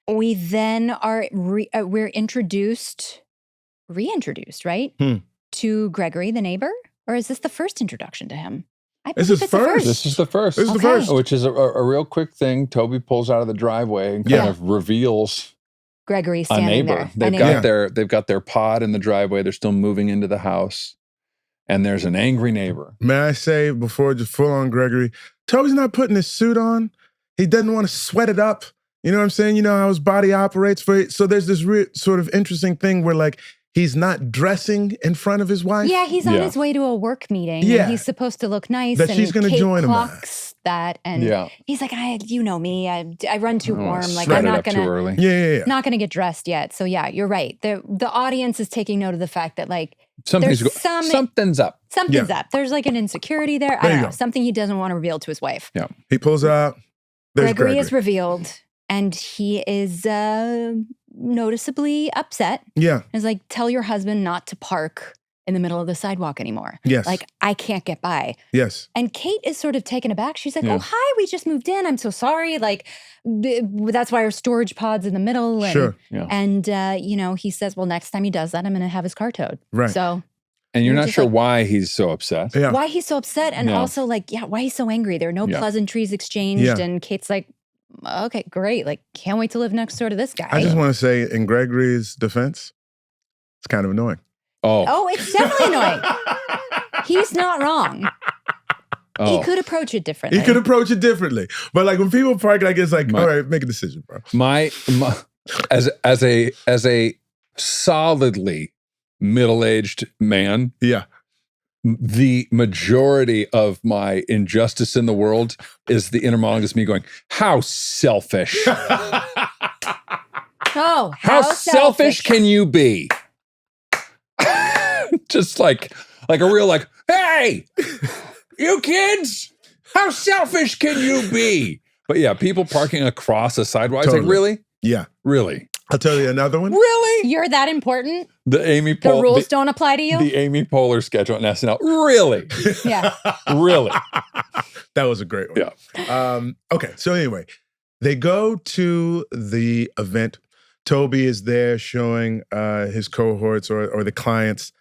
We then are, we're reintroduced, right? To Gregory, the neighbor? Or is this the first introduction to him? This is first. This is the first. This is the first. Which is a real quick thing. Toby pulls out of the driveway and kind of reveals Gregory a standing neighbor. there. They've got their pod in the driveway. They're still moving into the house. And there's an angry neighbor. May I say, before just full on Gregory, Toby's not putting his suit on. He doesn't want to sweat it up. You know what I'm saying? You know how his body operates for it. So there's this sort of interesting thing where like he's not dressing in front of his wife. Yeah, he's on his way to a work meeting. Yeah. And he's supposed to look nice. That and she's going to Kate join him. Clocks that, and he's like, you know me. I run too warm. Like I'm not too early. Yeah. Not going to get dressed yet. So yeah, you're right. The audience is taking note of the fact that like something's up. Something's up. There's like an insecurity there. I don't know. Something he doesn't want to reveal to his wife. Yeah. He pulls out. Gregory is revealed, and he is noticeably upset. Yeah. He's like, tell your husband not to park in the middle of the sidewalk anymore. Yes. Like, I can't get by. Yes. And Kate is sort of taken aback. She's like, oh, hi, we just moved in. I'm so sorry. Like, that's why our storage pod's in the middle. And, sure. Yeah. And, he says, well, next time he does that, I'm going to have his car towed. Right. So. And you're not sure why he's so upset. Yeah. Why he's so upset. And also like, why he's so angry. There are no pleasantries exchanged. Yeah. And Kate's like, okay, great. Like, can't wait to live next door to this guy. I just want to say, in Gregory's defense, it's kind of annoying. Oh, it's definitely annoying. He's not wrong. He could approach it differently. But like when people park, like it's like, all right, make a decision, bro. My as a solidly middle-aged man. Yeah. the majority of my injustice in the world is the inner monologue is me going, how selfish. Oh, how selfish can you be? Just like a real like, hey, you kids, how selfish can you be? But yeah, people parking across a sidewalk. Totally. It's like, really? Yeah. Really? I'll tell you another one. Really? You're that important? The Amy The Poehler rules don't apply to you? The Amy Poehler sketch on SNL. Really? Yeah. Really? That was a great one. Yeah. Okay, so anyway, they go to the event. Toby is there showing his cohorts or the clients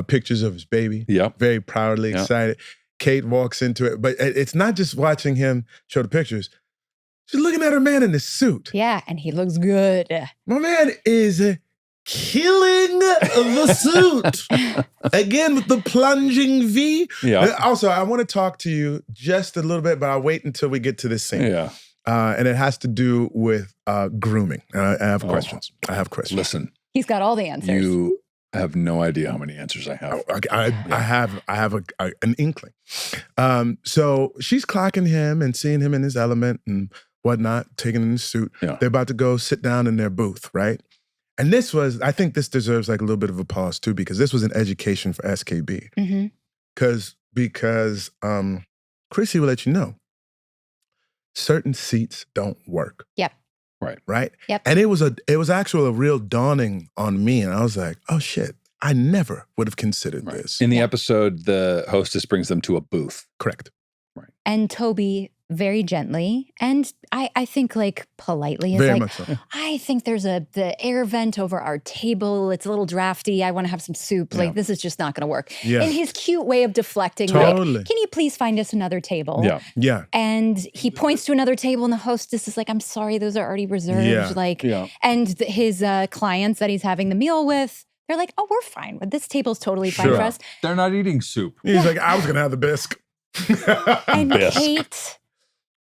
pictures of his baby. Yep. Very proudly excited. Kate walks into it, but it's not just watching him show the pictures. She's looking at her man in the suit. Yeah, and he looks good. My man is killing the suit. Again, with the plunging V. Yeah. Also, I want to talk to you just a little bit, but I'll wait until we get to this scene. Yeah. And it has to do with grooming. I have questions. I have questions. Listen. He's got all the answers. You have no idea how many answers I have. I have an inkling. So she's clocking him and seeing him in his element and whatnot, taking in his suit. Yeah. They're about to go sit down in their booth, right? And I think this deserves like a little bit of a pause too, because this was an education for SKB. Mm-hmm. Because Chrissy will let you know, certain seats don't work. Yep. Right? Yep. And it was actually a real dawning on me. And I was like, oh shit, I never would have considered this. In the episode, the hostess brings them to a booth. Correct. Right. And Toby very gently, and I think like politely, is Very like, much so. I think there's the air vent over our table. It's a little drafty. I want to have some soup. Like, this is just not going to work. Yeah. In his cute way of deflecting, Totally. like, can you please find us another table? Yeah. Yeah. And he points to another table, and the hostess is like, I'm sorry, those are already reserved. Yeah. Like, Yeah. and his clients that he's having the meal with, they're like, oh, we're fine. This table's totally fine Sure. for us. They're not eating soup. He's like, I was going to have the bisque. And Bisque. Kate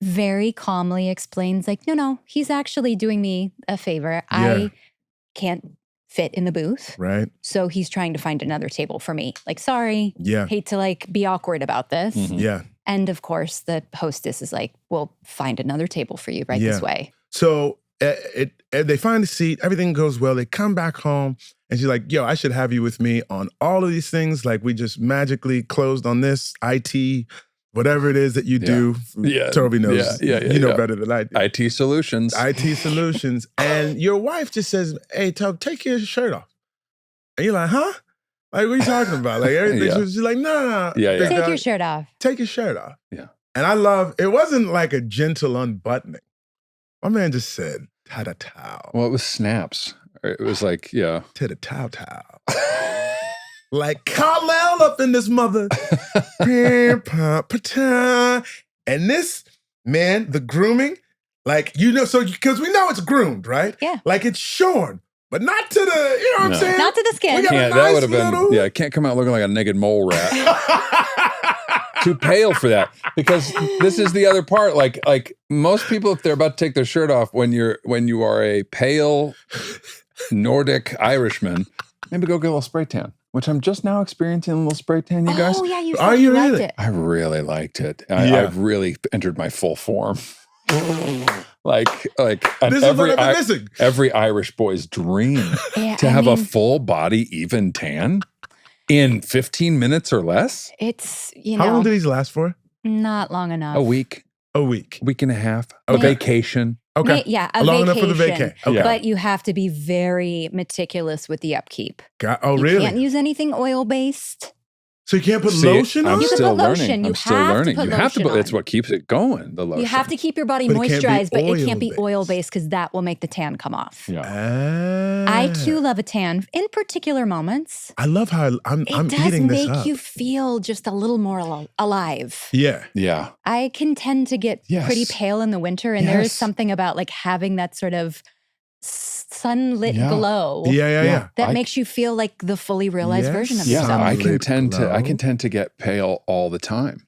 very calmly explains, like, no, he's actually doing me a favor. I can't fit in the booth. Right. So he's trying to find another table for me. Like, sorry. Yeah. Hate to like be awkward about this. Mhm. Yeah. And of course, the hostess is like, we'll find another table for you right this way. So they find a seat, everything goes well. They come back home and she's like, yo, I should have you with me on all of these things. Like we just magically closed on this, IT, whatever it is that you do. Yeah. Toby knows. Yeah. You know better than I do. IT solutions. IT solutions. And your wife just says, hey, Toby, take your shirt off. And you're like, huh? Like, what are you talking about? Like everything. Yeah. She's like, no. Yeah. Take your shirt off. Take your shirt off. Yeah. And I love, it wasn't like a gentle unbuttoning. My man just said, ta-da-tow. Well, it was snaps. It was like, yeah. Ta-da-tow-tow. Like Carlisle up in this mother. And this, man, the grooming, like, you know, so because we know it's groomed, right? Yeah. Like it's shorn, but not to the, you know what I'm saying? Not to the skin. We got a Can't, nice that would have been, little- yeah, it can't come out looking like a naked mole rat. Too pale for that. Because this is the other part. Like most people, if they're about to take their shirt off, when you are a pale Nordic Irishman, maybe go get a little spray tan. Which I'm just now experiencing a little spray tan, you guys. Oh, yeah, you Are said you you liked really? it. I really liked it. Yeah. I've really entered my full form. like and This is what I've been missing. every Irish boy's dream Yeah, to I have a mean, full body even tan in 15 minutes or less. It's, you How long know, did these last for? not long enough. A week and a half. A Okay. vacation. Okay. Yeah, a Long vacation. enough for the vacay. Okay. Yeah. But you have to be very meticulous with the upkeep. Oh, You really? can't use anything oil-based. So you can't put See, lotion on I'm You it? can still put lotion. learning. You I'm still have to learning. put You have to lotion put, it's on. what keeps it going, the lotion. You have to keep your body But it can't be moisturized, but it can't be oil-based. oil-based because that will make the tan come off. Yeah. I too love a tan in particular moments. I love how I'm It does eating this make up. you feel just a little more alive. Yeah. Yeah. I can tend to get Yes. pretty pale in the winter, and there is Yes. something about like having that sort of sunlit Yeah. glow Yeah. that I- makes you feel like the fully realized Yes. version of Yeah, yourself. I can Sunlit tend to get pale all the time.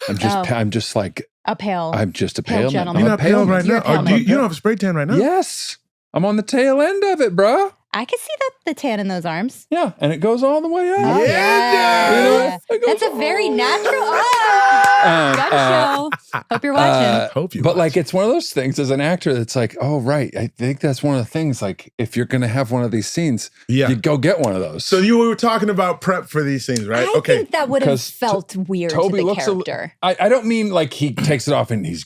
I'm just like A pale. I'm just a Pale pale gentleman. You're I'm a not pale man. right You're now. a pale Oh, you man. don't have a spray tan right now? Yes. I'm on the tail end of it, bro. I can see the tan in those arms. Yeah, and it goes all the way up. Oh, yeah. That's a very natural. Gun show. Hope you're watching. Hope you. But like, it's one of those things as an actor that's like, oh right, I think that's one of the things. Like, if you're gonna have one of these scenes, you go get one of those. So you were talking about prep for these scenes, right? I think that would have felt weird Toby to the looks character. I don't mean like he takes it off and he's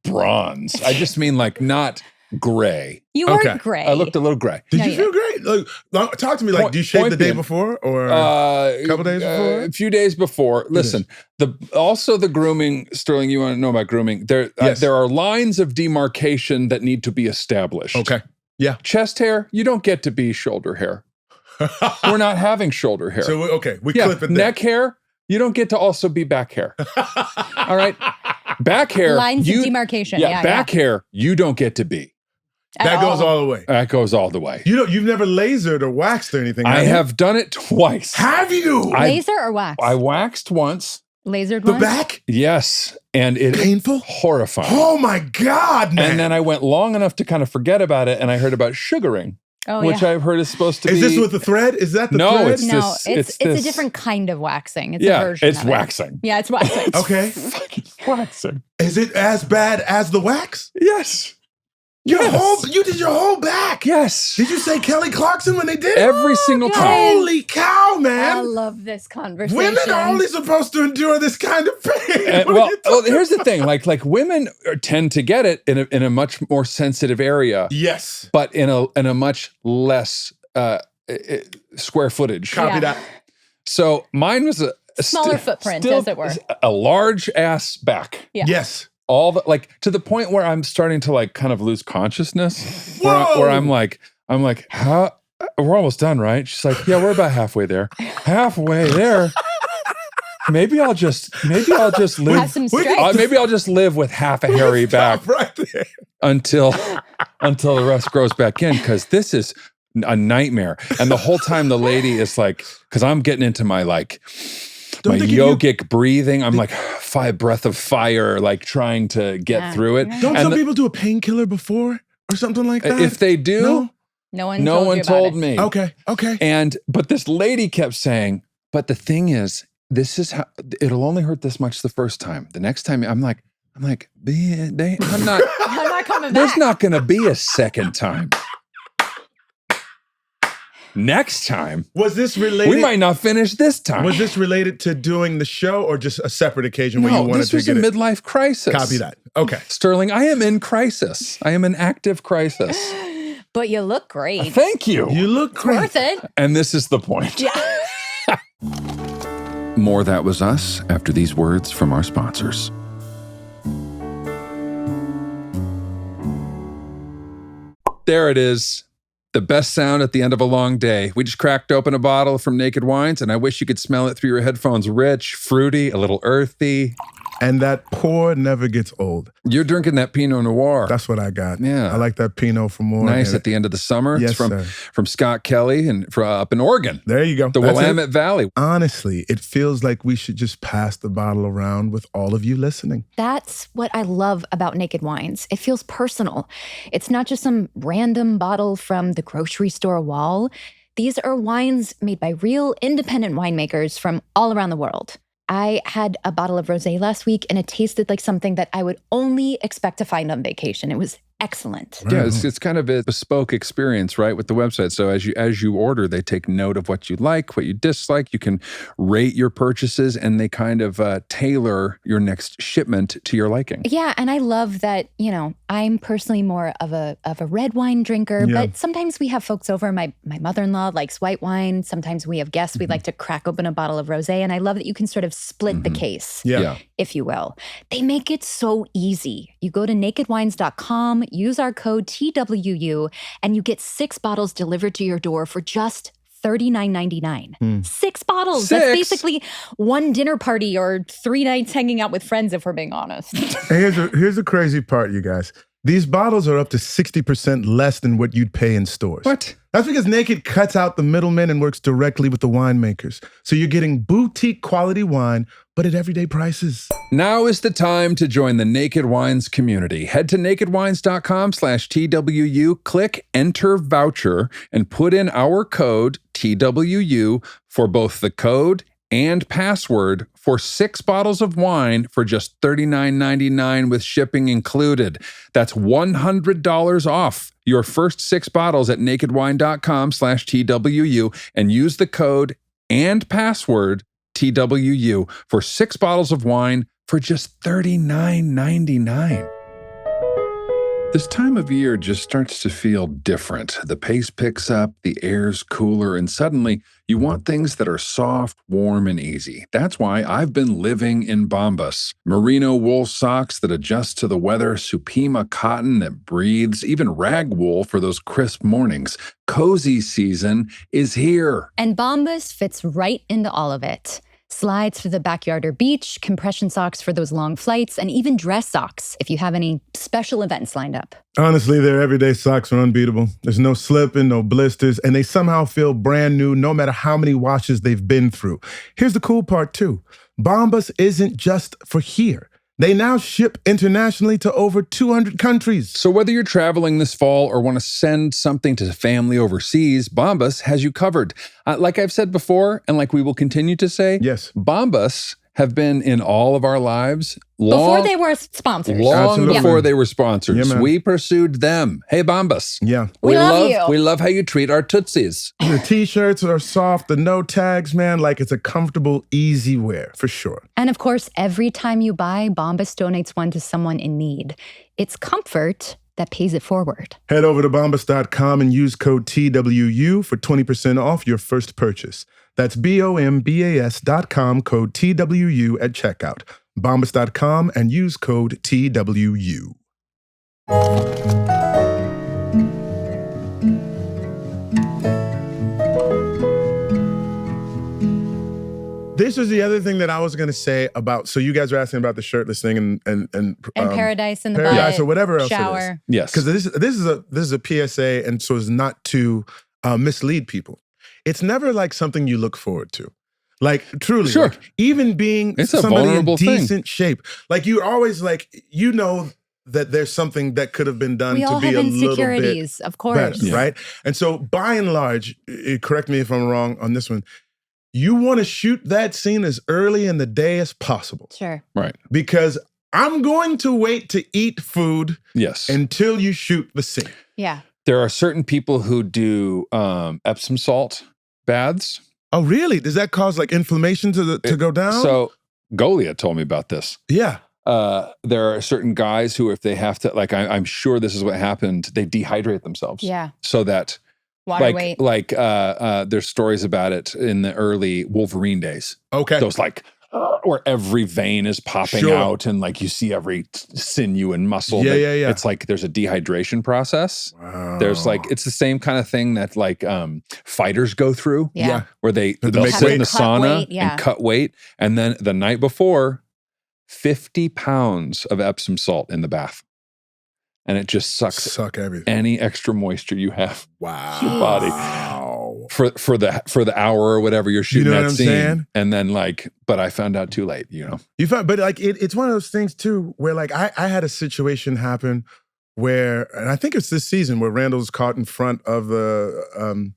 bronze. I just mean like not gray. You were gray. I looked a little gray. Did you feel great? Like, talk to me. Like, do you shave the day before or a couple days before? A few days before. Listen, also the grooming, Sterling, you want to know about grooming. There are lines of demarcation that need to be established. Okay. Yeah. Chest hair, you don't get to be shoulder hair. We're not having shoulder hair. So, we clip it there. Neck hair, you don't get to also be back hair. All right? Back hair. Lines of demarcation. Yeah, back hair, you don't get to be. That goes all the way. That goes all the way. You've never lasered or waxed or anything. I have done it twice. Have you? Laser or wax? I waxed once. Lasered the once? back? Yes. And it painful? Horrifying. Oh my God, man. And then I went long enough to kind of forget about it, and I heard about sugaring. Which I've heard is supposed to be. Is this with the thread? Is that the thread? It's a different kind of waxing. It's a version it's of waxing. Yeah, it's waxing. Okay. Fucking waxing. Is it as bad as the wax? Yes. You did your whole back. Yes. Did you say Kelly Clarkson when they did it? Every single time. Holy cow, man. I love this conversation. Women are only supposed to endure this kind of pain. Well, here's the thing. Like women tend to get it in a much more sensitive area. Yes. But in a much less square footage. Copy that. So mine was a smaller footprint, as it were. A large ass back. Yeah. Yes. All the to the point where I'm starting to like kind of lose consciousness. Where I'm like, how? We're almost done, right? She's like, yeah, we're about halfway there. Halfway there. Maybe I'll just live. Have some strength. Maybe I'll just live with half a hairy back right there until the rest grows back in, because this is a nightmare. And the whole time the lady is like, because I'm getting into my my yogic breathing. I'm like 5 breath of fire, like trying to get through it. Don't some people do a painkiller before or something like that? If they do, no one told me. Okay. But this lady kept saying, but the thing is, this is how it'll only hurt this much the first time. The next time, I'm like, I'm not coming back. There's not going to be a second time. Next time. Was this related? We might not finish this time. Was this related to doing the show or just a separate occasion where you wanted to get this was a midlife crisis. Copy that. Okay. Sterling, I am in crisis. I am in active crisis. But you look great. Thank you. You look great. Worth it. And this is the point. Yeah. More That Was Us after these words from our sponsors. There it is. The best sound at the end of a long day. We just cracked open a bottle from Naked Wines, and I wish you could smell it through your headphones. Rich, fruity, a little earthy. And that pour never gets old. You're drinking that Pinot Noir. That's what I got. Yeah. I like that Pinot for more. Nice at the end of the summer. Yes, it's from Scott Kelly and up in Oregon. There you go. The Willamette Valley. Honestly, it feels like we should just pass the bottle around with all of you listening. That's what I love about Naked Wines. It feels personal. It's not just some random bottle from the grocery store wall. These are wines made by real independent winemakers from all around the world. I had a bottle of rosé last week, and it tasted like something that I would only expect to find on vacation. It was excellent. Yeah, it's kind of a bespoke experience, right, with the website. So as you order, they take note of what you like, what you dislike. You can rate your purchases, and they kind of tailor your next shipment to your liking. Yeah, and I love that, I'm personally more of a red wine drinker, but sometimes we have folks over. My mother-in-law likes white wine. Sometimes we have guests. We'd like to crack open a bottle of rosé, and I love that you can sort of split the case, if you will. They make it so easy. You go to nakedwines.com, use our code TWU, and you get 6 bottles delivered to your door for just $39.99. 6 bottles. 6? That's basically 1 dinner party or 3 nights hanging out with friends, if we're being honest. Here's the crazy part, you guys. These bottles are up to 60% less than what you'd pay in stores. What? That's because Naked cuts out the middlemen and works directly with the winemakers. So you're getting boutique quality wine, but at everyday prices. Now is the time to join the Naked Wines community. Head to nakedwines.com/TWU, click enter voucher, and put in our code TWU for both the code and password for 6 bottles of wine for just $39.99 with shipping included. That's $100 off your first 6 bottles at nakedwine.com/TWU and use the code and password TWU for 6 bottles of wine for just $39.99. This time of year just starts to feel different. The pace picks up, the air's cooler, and suddenly you want things that are soft, warm, and easy. That's why I've been living in Bombas. Merino wool socks that adjust to the weather, Supima cotton that breathes, even rag wool for those crisp mornings. Cozy season is here. And Bombas fits right into all of it. Slides for the backyard or beach, compression socks for those long flights, and even dress socks if you have any special events lined up. Honestly, their everyday socks are unbeatable. There's no slipping, no blisters, and they somehow feel brand new no matter how many washes they've been through. Here's the cool part too. Bombas isn't just for here. They now ship internationally to over 200 countries. So whether you're traveling this fall or want to send something to family overseas, Bombas has you covered. Like I've said before, and like we will continue to say, yes, Bombas have been in all of our lives before they were sponsors. Long before they were sponsors. Yeah, we pursued them. Hey, Bombas. Yeah. We love you. We love how you treat our Tootsies. The t-shirts are soft, the no tags, man, like it's a comfortable, easy wear, for sure. And of course, every time you buy, Bombas donates one to someone in need. It's comfort that pays it forward. Head over to bombas.com and use code TWU for 20% off your first purchase. That's BOMBAS.com, code TWU at checkout. Bombas.com and use code TWU. This was the other thing that I was going to say about, so you guys are asking about the shirtless thing and Paradise in the Paradise butt, or whatever else shower. it is. Yes. Because this is a PSA, and so as not to mislead people. It's never like something you look forward to. Like truly, sure. Like, even being it's somebody a in decent thing. shape. Like you're always like, you know that there's something that could have been done we to all be have a little insecurities, bit of course. better, Yeah. right? And so by and large, correct me if I'm wrong on this one, you want to shoot that scene as early in the day as possible. Sure. Right. Because I'm going to wait to eat food Yes. until you shoot the scene. Yeah. There are certain people who do Epsom salt baths. Oh, really? Does that cause like inflammation to go down? So Goliath told me about this. Yeah. There are certain guys who, if they have to, like, I'm sure this is what happened, they dehydrate themselves. Yeah. So that, Water weight. there's stories about it in the early Wolverine days. Okay. Those like, where every vein is popping Sure. out and like you see every sinew and muscle. Yeah, yeah, yeah. It's like there's a dehydration process. Wow. There's like, it's the same kind of thing that like fighters go through. Yeah. Where They they'll make sit in weight. the Cut sauna weight, yeah. and cut weight. And then the night before, 50 pounds of Epsom salt in the bath. And it just Suck everything. any extra moisture you have Wow. in your body Wow. for the hour or whatever you're shooting know that what I'm scene. saying? And then like, but I found out too late, you know? You found, but like it's one of those things too, where like I had a situation happen where, and I think it's this season where Randall's caught in front of the,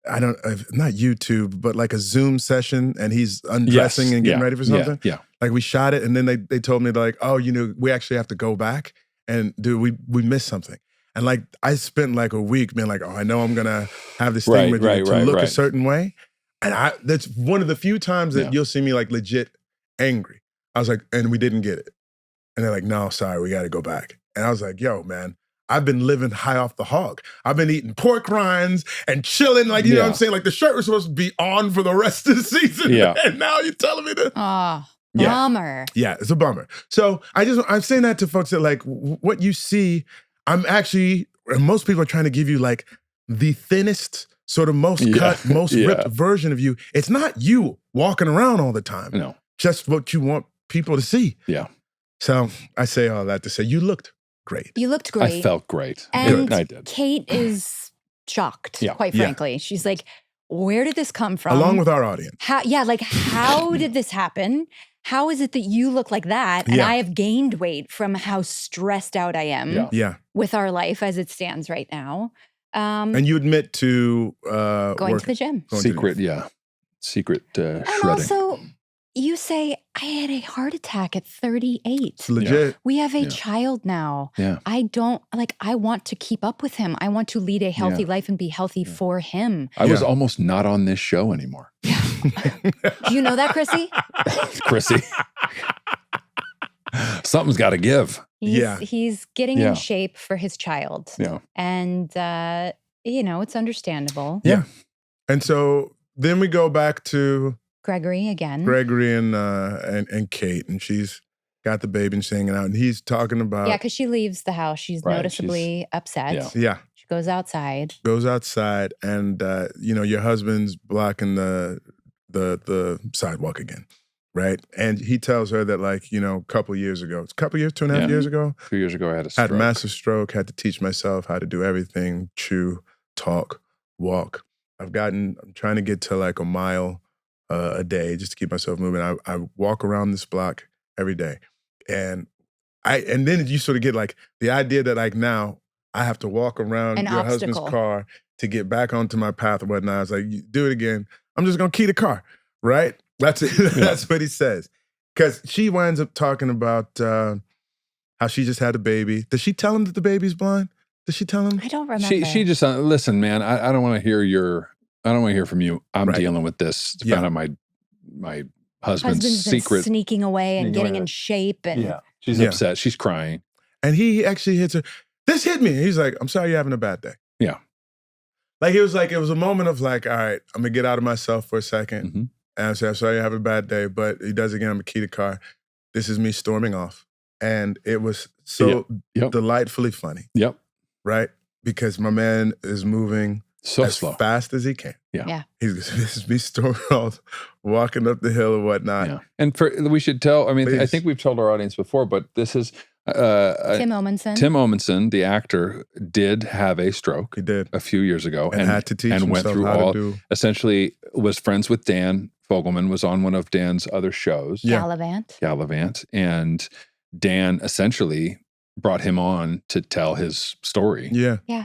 not YouTube, but like a Zoom session, and he's undressing and getting ready for something. Yeah. Like we shot it, and then they told me like, oh, we actually have to go back and we missed something. And like I spent like a week being like, oh, I know I'm gonna have this thing with you to look a certain way. And that's one of the few times that you'll see me like legit angry. I was like, and we didn't get it. And they're like, no, sorry, we gotta go back. And I was like, yo, man, I've been living high off the hog. I've been eating pork rinds and chilling, like, you know what I'm saying? Like the shirt was supposed to be on for the rest of the season. Yeah. And now you're telling me to. Oh, Yeah. bummer. Yeah, it's a bummer. So I'm saying that to folks that like what you see, most people are trying to give you like the thinnest, sort of most cut, most ripped version of you. It's not you walking around all the time. No. Just what you want people to see. Yeah. So I say all that to say you looked great. You looked great. I felt great. And I did. Kate is shocked, quite frankly. She's like, where did this come from? Along with our audience. How did this happen? How is it that you look like that? And I have gained weight from how stressed out I am with our life as it stands right now. And you admit to going to the gym. Secret shredding. And also, you say, I had a heart attack at 38. It's legit. We have a child now. Yeah. I want to keep up with him. I want to lead a healthy life and be healthy for him. I was almost not on this show anymore. Yeah. Do you know that, Chrissy? Chrissy. Something's got to give. He's getting in shape for his child. Yeah. And, it's understandable. Yeah. And so then we go back to Gregory again. Gregory and Kate, and she's got the baby and she's hanging out, and he's talking about because she leaves the house. She's noticeably upset. Yeah. She goes outside. And your husband's blocking the sidewalk again, right? And he tells her that a couple years ago, 2.5 years ago. 2 years ago, I had a stroke. Had a massive stroke, had to teach myself how to do everything, chew, talk, walk. I'm trying to get to a mile a day just to keep myself moving. I walk around this block every day. And then you sort of get the idea that now I have to walk around your husband's car to get back onto my path or whatnot. I was like, you do it again. I'm just going to key the car, right? That's it. That's what he says. Because she winds up talking about how she just had a baby. Does she tell him that the baby's blind? Does she tell him? I don't remember. She just, listen, man, I don't want to hear from you. I'm dealing with this. To find out my husband's secret. Sneaking away and getting in shape. And she's upset. She's crying. And he actually hits her. This hit me. He's like, I'm sorry you're having a bad day. Yeah. It was a moment of all right, I'm going to get out of myself for a second. Mm-hmm. And I say, I'm sorry you're having a bad day. But he does again. I'm going to key the car. This is me storming off. And it was so delightfully funny. Yep. Right? Because my man is moving as slow, fast as he can. Yeah. This is me storming off, walking up the hill or whatnot. Yeah. And we should tell, I think we've told our audience before, but this is Tim Omundson. Tim Omundson, the actor, did have a stroke. He did. A few years ago. And had to teach himself went through how to do. Essentially was friends with Dan Fogelman, was on one of Dan's other shows. Gallivant. And Dan essentially brought him on to tell his story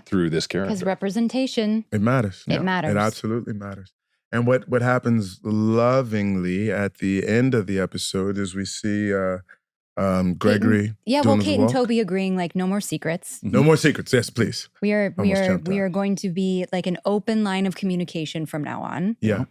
through this character. Because representation. It matters. It matters. It absolutely matters. And what happens lovingly at the end of the episode is we see Gregory. Kate and Toby agreeing no more secrets. Mm-hmm. No more secrets. Yes, please. We are going to be an open line of communication from now on. Yeah.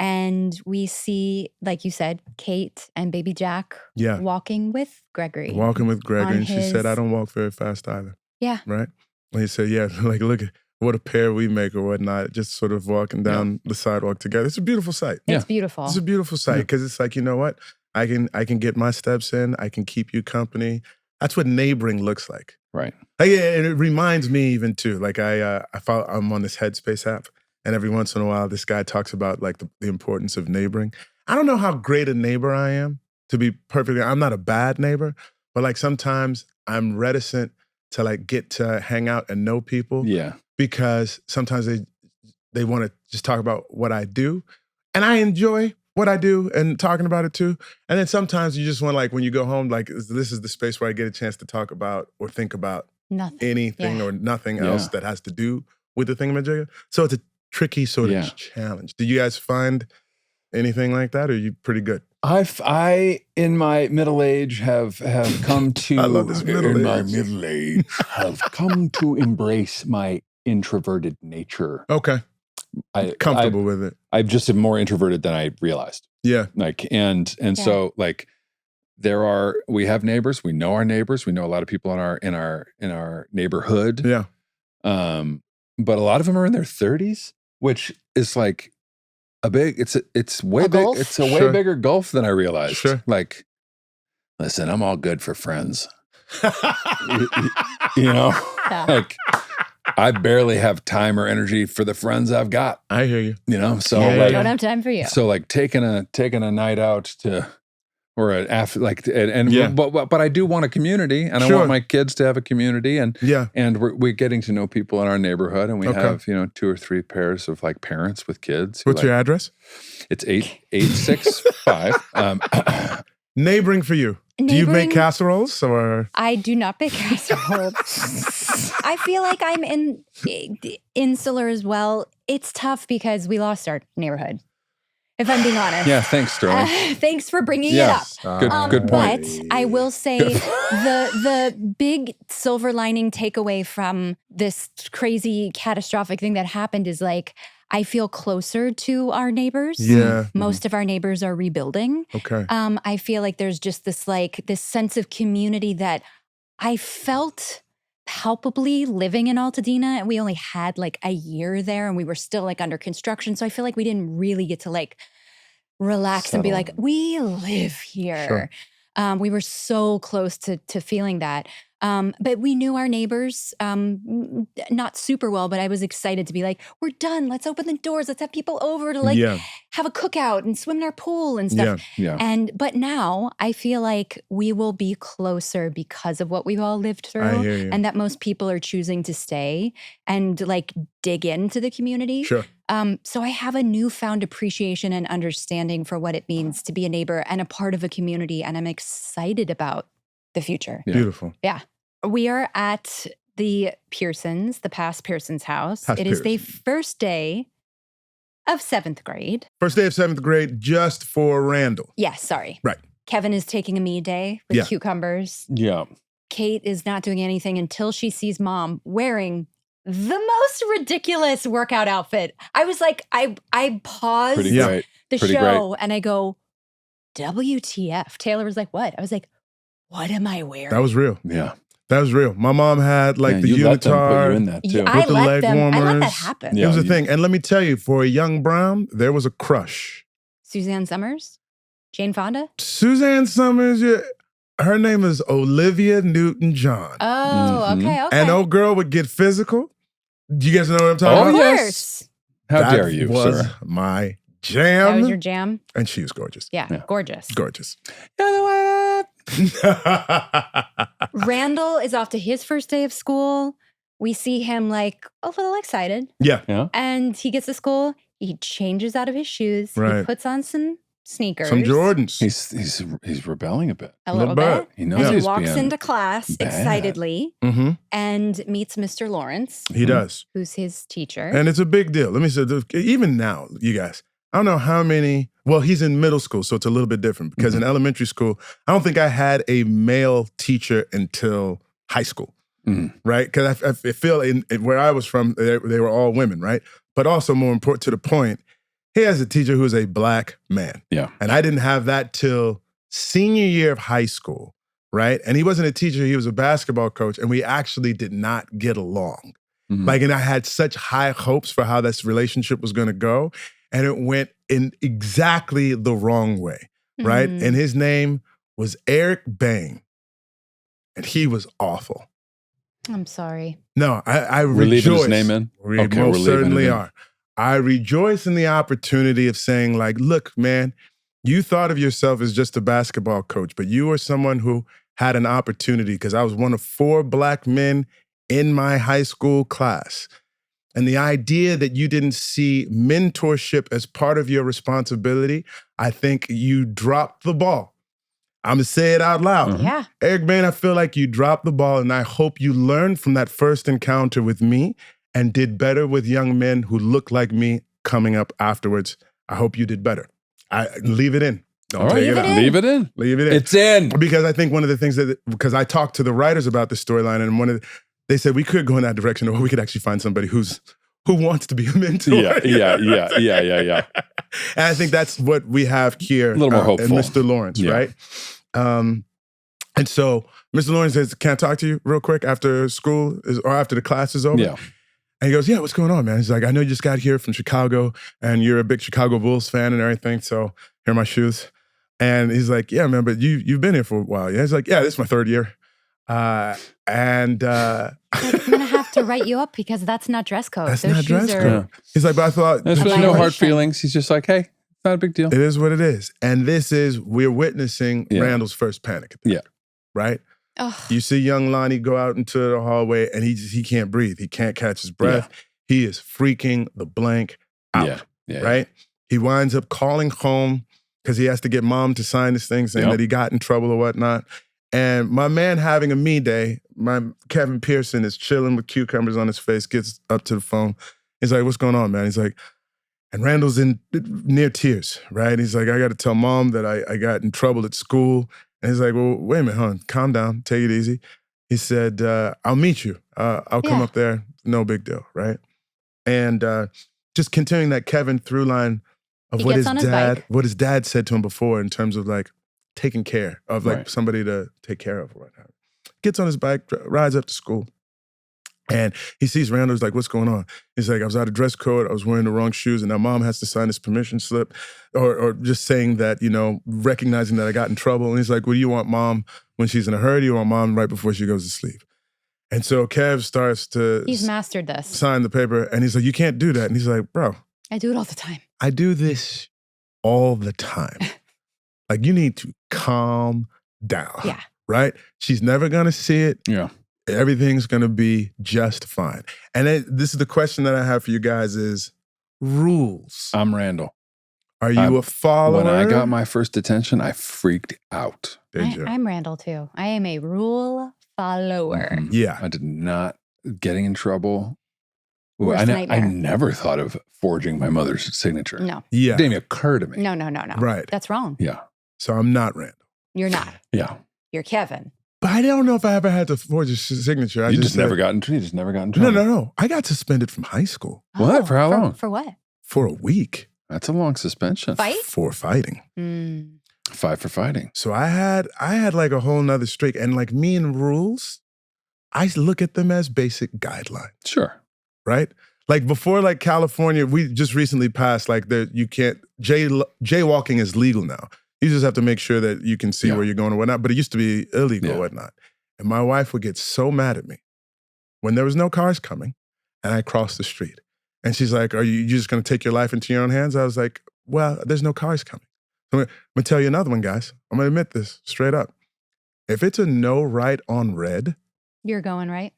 And we see, like you said, Kate and baby Jack walking with Gregory. And she said, I don't walk very fast either. Yeah. Right? And he said, look at what a pair we make or whatnot, just sort of walking down the sidewalk together. It's a beautiful sight. It's beautiful. It's a beautiful sight because it's you know what? I can get my steps in. I can keep you company. That's what neighboring looks like. Right. And it reminds me even too, I'm on this Headspace app. And every once in a while, this guy talks about the importance of neighboring. I don't know how great a neighbor I am, to be perfectly honest. I'm not a bad neighbor, but sometimes I'm reticent to get to hang out and know people. Yeah. Because sometimes they want to just talk about what I do. And I enjoy what I do and talking about it too. And then sometimes you just want when you go home, this is the space where I get a chance to talk about or think about anything or nothing else that has to do with the thingamajigger. So it's a tricky sort of challenge. Do you guys find anything like that, or are you pretty good? I in my middle age have come to I love this middle age. Have come to embrace my introverted nature. Okay. Comfortable with it. I just am more introverted than I realized. Yeah. So we have neighbors, we know our neighbors, we know a lot of people in our neighborhood. Yeah. But a lot of them are in their 30s, which is it's way big. It's a way bigger gulf than I realized. Sure. Listen, I'm all good for friends. you know, I barely have time or energy for the friends I've got. I hear you. You know, so I don't have time for you. So taking a night out to or but I do want a community, and I want my kids to have a community, and we're getting to know people in our neighborhood, and we have 2 or 3 pairs of like parents with kids. What's your address? It's 8865. Neighboring for you. Do you make casseroles or? I do not bake casseroles. I feel like I'm insular as well. It's tough because we lost our neighborhood. If I'm being honest. Yeah, thanks, Sterling. Thanks for bringing it up. Good point. But I will say the big silver lining takeaway from this crazy catastrophic thing that happened is like, I feel closer to our neighbors. Yeah. Most of our neighbors are rebuilding. Okay. I feel like there's just this sense of community that I felt palpably living in Altadena, and we only had like a year there, and we were still like under construction. So I feel like we didn't really get to like relax and be like, we live here. Sure. We were so close to feeling that. But we knew our neighbors, not super well, but I was excited to be like, we're done. Let's open the doors. Let's have people over to have a cookout and swim in our pool and stuff. Yeah. But now I feel like we will be closer because of what we've all lived through, and that most people are choosing to stay and like dig into the community. Sure. So I have a newfound appreciation and understanding for what it means to be a neighbor and a part of a community. And I'm excited about the future. Yeah. Beautiful. Yeah. We are at the Pearsons, the past Pearsons house. It is the first day of 7th grade. First day of 7th grade just for Randall. Yes, sorry. Right. Kevin is taking a me day with cucumbers. Yeah. Kate is not doing anything until she sees mom wearing the most ridiculous workout outfit. I was like, I paused the show and I go, WTF? Taylor was like, what? I was like, what am I wearing? That was real. Yeah. That was real. My mom had like the unitard. Put you in that too. I with the leg warmers. I let that happen. It was a thing. And let me tell you, for a young Brown, there was a crush. Suzanne Summers? Jane Fonda? Suzanne Summers, her name is Olivia Newton-John. Oh, okay. And old girl would get physical. Do you guys know what I'm talking about? Of course. How dare you, was sir? My jam. That was your jam? And she was gorgeous. Yeah. Gorgeous. Gorgeous. You know what? Randall is off to his first day of school. We see him like a little excited. Yeah. And he gets to school. He changes out of his shoes. Right. He puts on some sneakers. Some Jordans. He's rebelling a bit. A little bit. He knows he walks into class excitedly and meets Mr. Lawrence. He does. Who's his teacher. And it's a big deal. Let me say, even now, you guys, I don't know how many, well, he's in middle school, so it's a little bit different because in elementary school, I don't think I had a male teacher until high school, right? Because I feel where I was from, they were all women, right? But also more important to the point, he has a teacher who's a black man. Yeah. And I didn't have that till senior year of high school, right? And he wasn't a teacher, he was a basketball coach, and we actually did not get along. And I had such high hopes for how this relationship was gonna go. And it went in exactly the wrong way, right? And his name was Eric Bang. And he was awful. I'm sorry. No, I We're rejoice. leaving his name in? We most certainly are. I rejoice in the opportunity of saying like, look, man, you thought of yourself as just a basketball coach, but you were someone who had an opportunity because I was one of 4 black men in my high school class. And the idea that you didn't see mentorship as part of your responsibility, I think you dropped the ball. I'm going to say it out loud. Yeah. Eric Bain, I feel like you dropped the ball, and I hope you learned from that first encounter with me and did better with young men who look like me coming up afterwards. I hope you did better. Leave it in. Don't take it out. Leave it in. Leave it in. It's in. Because I think one of the things because I talked to the writers about the storyline, and they said we could go in that direction, or we could actually find somebody who wants to be a mentor. Yeah. And I think that's what we have here. A little more hopeful. And Mr. Lawrence, right? And so Mr. Lawrence says, can I talk to you real quick after school or after the class is over? Yeah. And he goes, yeah, what's going on, man? He's like, I know you just got here from Chicago and you're a big Chicago Bulls fan and everything, so here are my shoes. And he's like, yeah, man, but you've been here for a while. Yeah, he's like, yeah, this is my 3rd year. I'm gonna have to write you up because that's not dress code. That's not dress code. He's like, but I thought there's really no hard feelings. He's just like, hey, Not a big deal. It is what it is. And we're witnessing Randall's first panic attack. Yeah. Right? Ugh. You see young Lonnie go out into the hallway and he can't breathe. He can't catch his breath. Yeah. He is freaking the blank out. Right? He winds up calling home because he has to get mom to sign this thing saying that he got in trouble or whatnot. And my man having a me day, my Kevin Pearson is chilling with cucumbers on his face, gets up to the phone. He's like, what's going on, man? He's like, and Randall's in near tears, right? He's like, I got to tell mom that I got in trouble at school. And he's like, well, wait a minute, hon, calm down, take it easy. He said, I'll meet you. I'll come up there, no big deal, right? And just continuing that Kevin through line of what his dad said to him before in terms of like taking care of like somebody to take care of or whatnot. Gets on his bike, rides up to school. And he sees Randall's like, what's going on? He's like, I was out of dress code. I was wearing the wrong shoes. And now mom has to sign this permission slip or just saying that, recognizing that I got in trouble. And he's like, well, do you want mom when she's in a hurry? Do you want mom right before she goes to sleep? And so Kev starts to... He's mastered this. Sign the paper. And he's like, you can't do that. And he's like, bro. I do it all the time. I do this all the time. Like, you need to calm down. Yeah. Right? She's never going to see it. Yeah. Everything's going to be just fine. And this is the question that I have for you guys is rules. I'm Randall. Are you a follower? When I got my first detention, I freaked out. I'm Randall too. I am a rule follower. Mm-hmm. Yeah. I did not getting in trouble. Worst nightmare. I never thought of forging my mother's signature. No. Yeah. It didn't even occur to me. No. Right. That's wrong. Yeah. So I'm not Randall. You're not. Yeah. You're Kevin. But I don't know if I ever had to forge a signature. You just never got in trouble. No. I got suspended from high school. What? For how long? For what? For a week. That's a long suspension. Fight? For fighting. 5 for fighting. So I had like a whole nother streak. And like me and rules, I look at them as basic guidelines. Sure. Right? Like before, like California, we just recently passed like you can't, jaywalking is legal now. You just have to make sure that you can see where you're going or whatnot. But it used to be illegal or whatnot. And my wife would get so mad at me when there was no cars coming and I crossed the street. And she's like, are you just going to take your life into your own hands? I was like, well, there's no cars coming. I'm going to tell you another one, guys. I'm going to admit this straight up. If it's a no right on red. You're going right.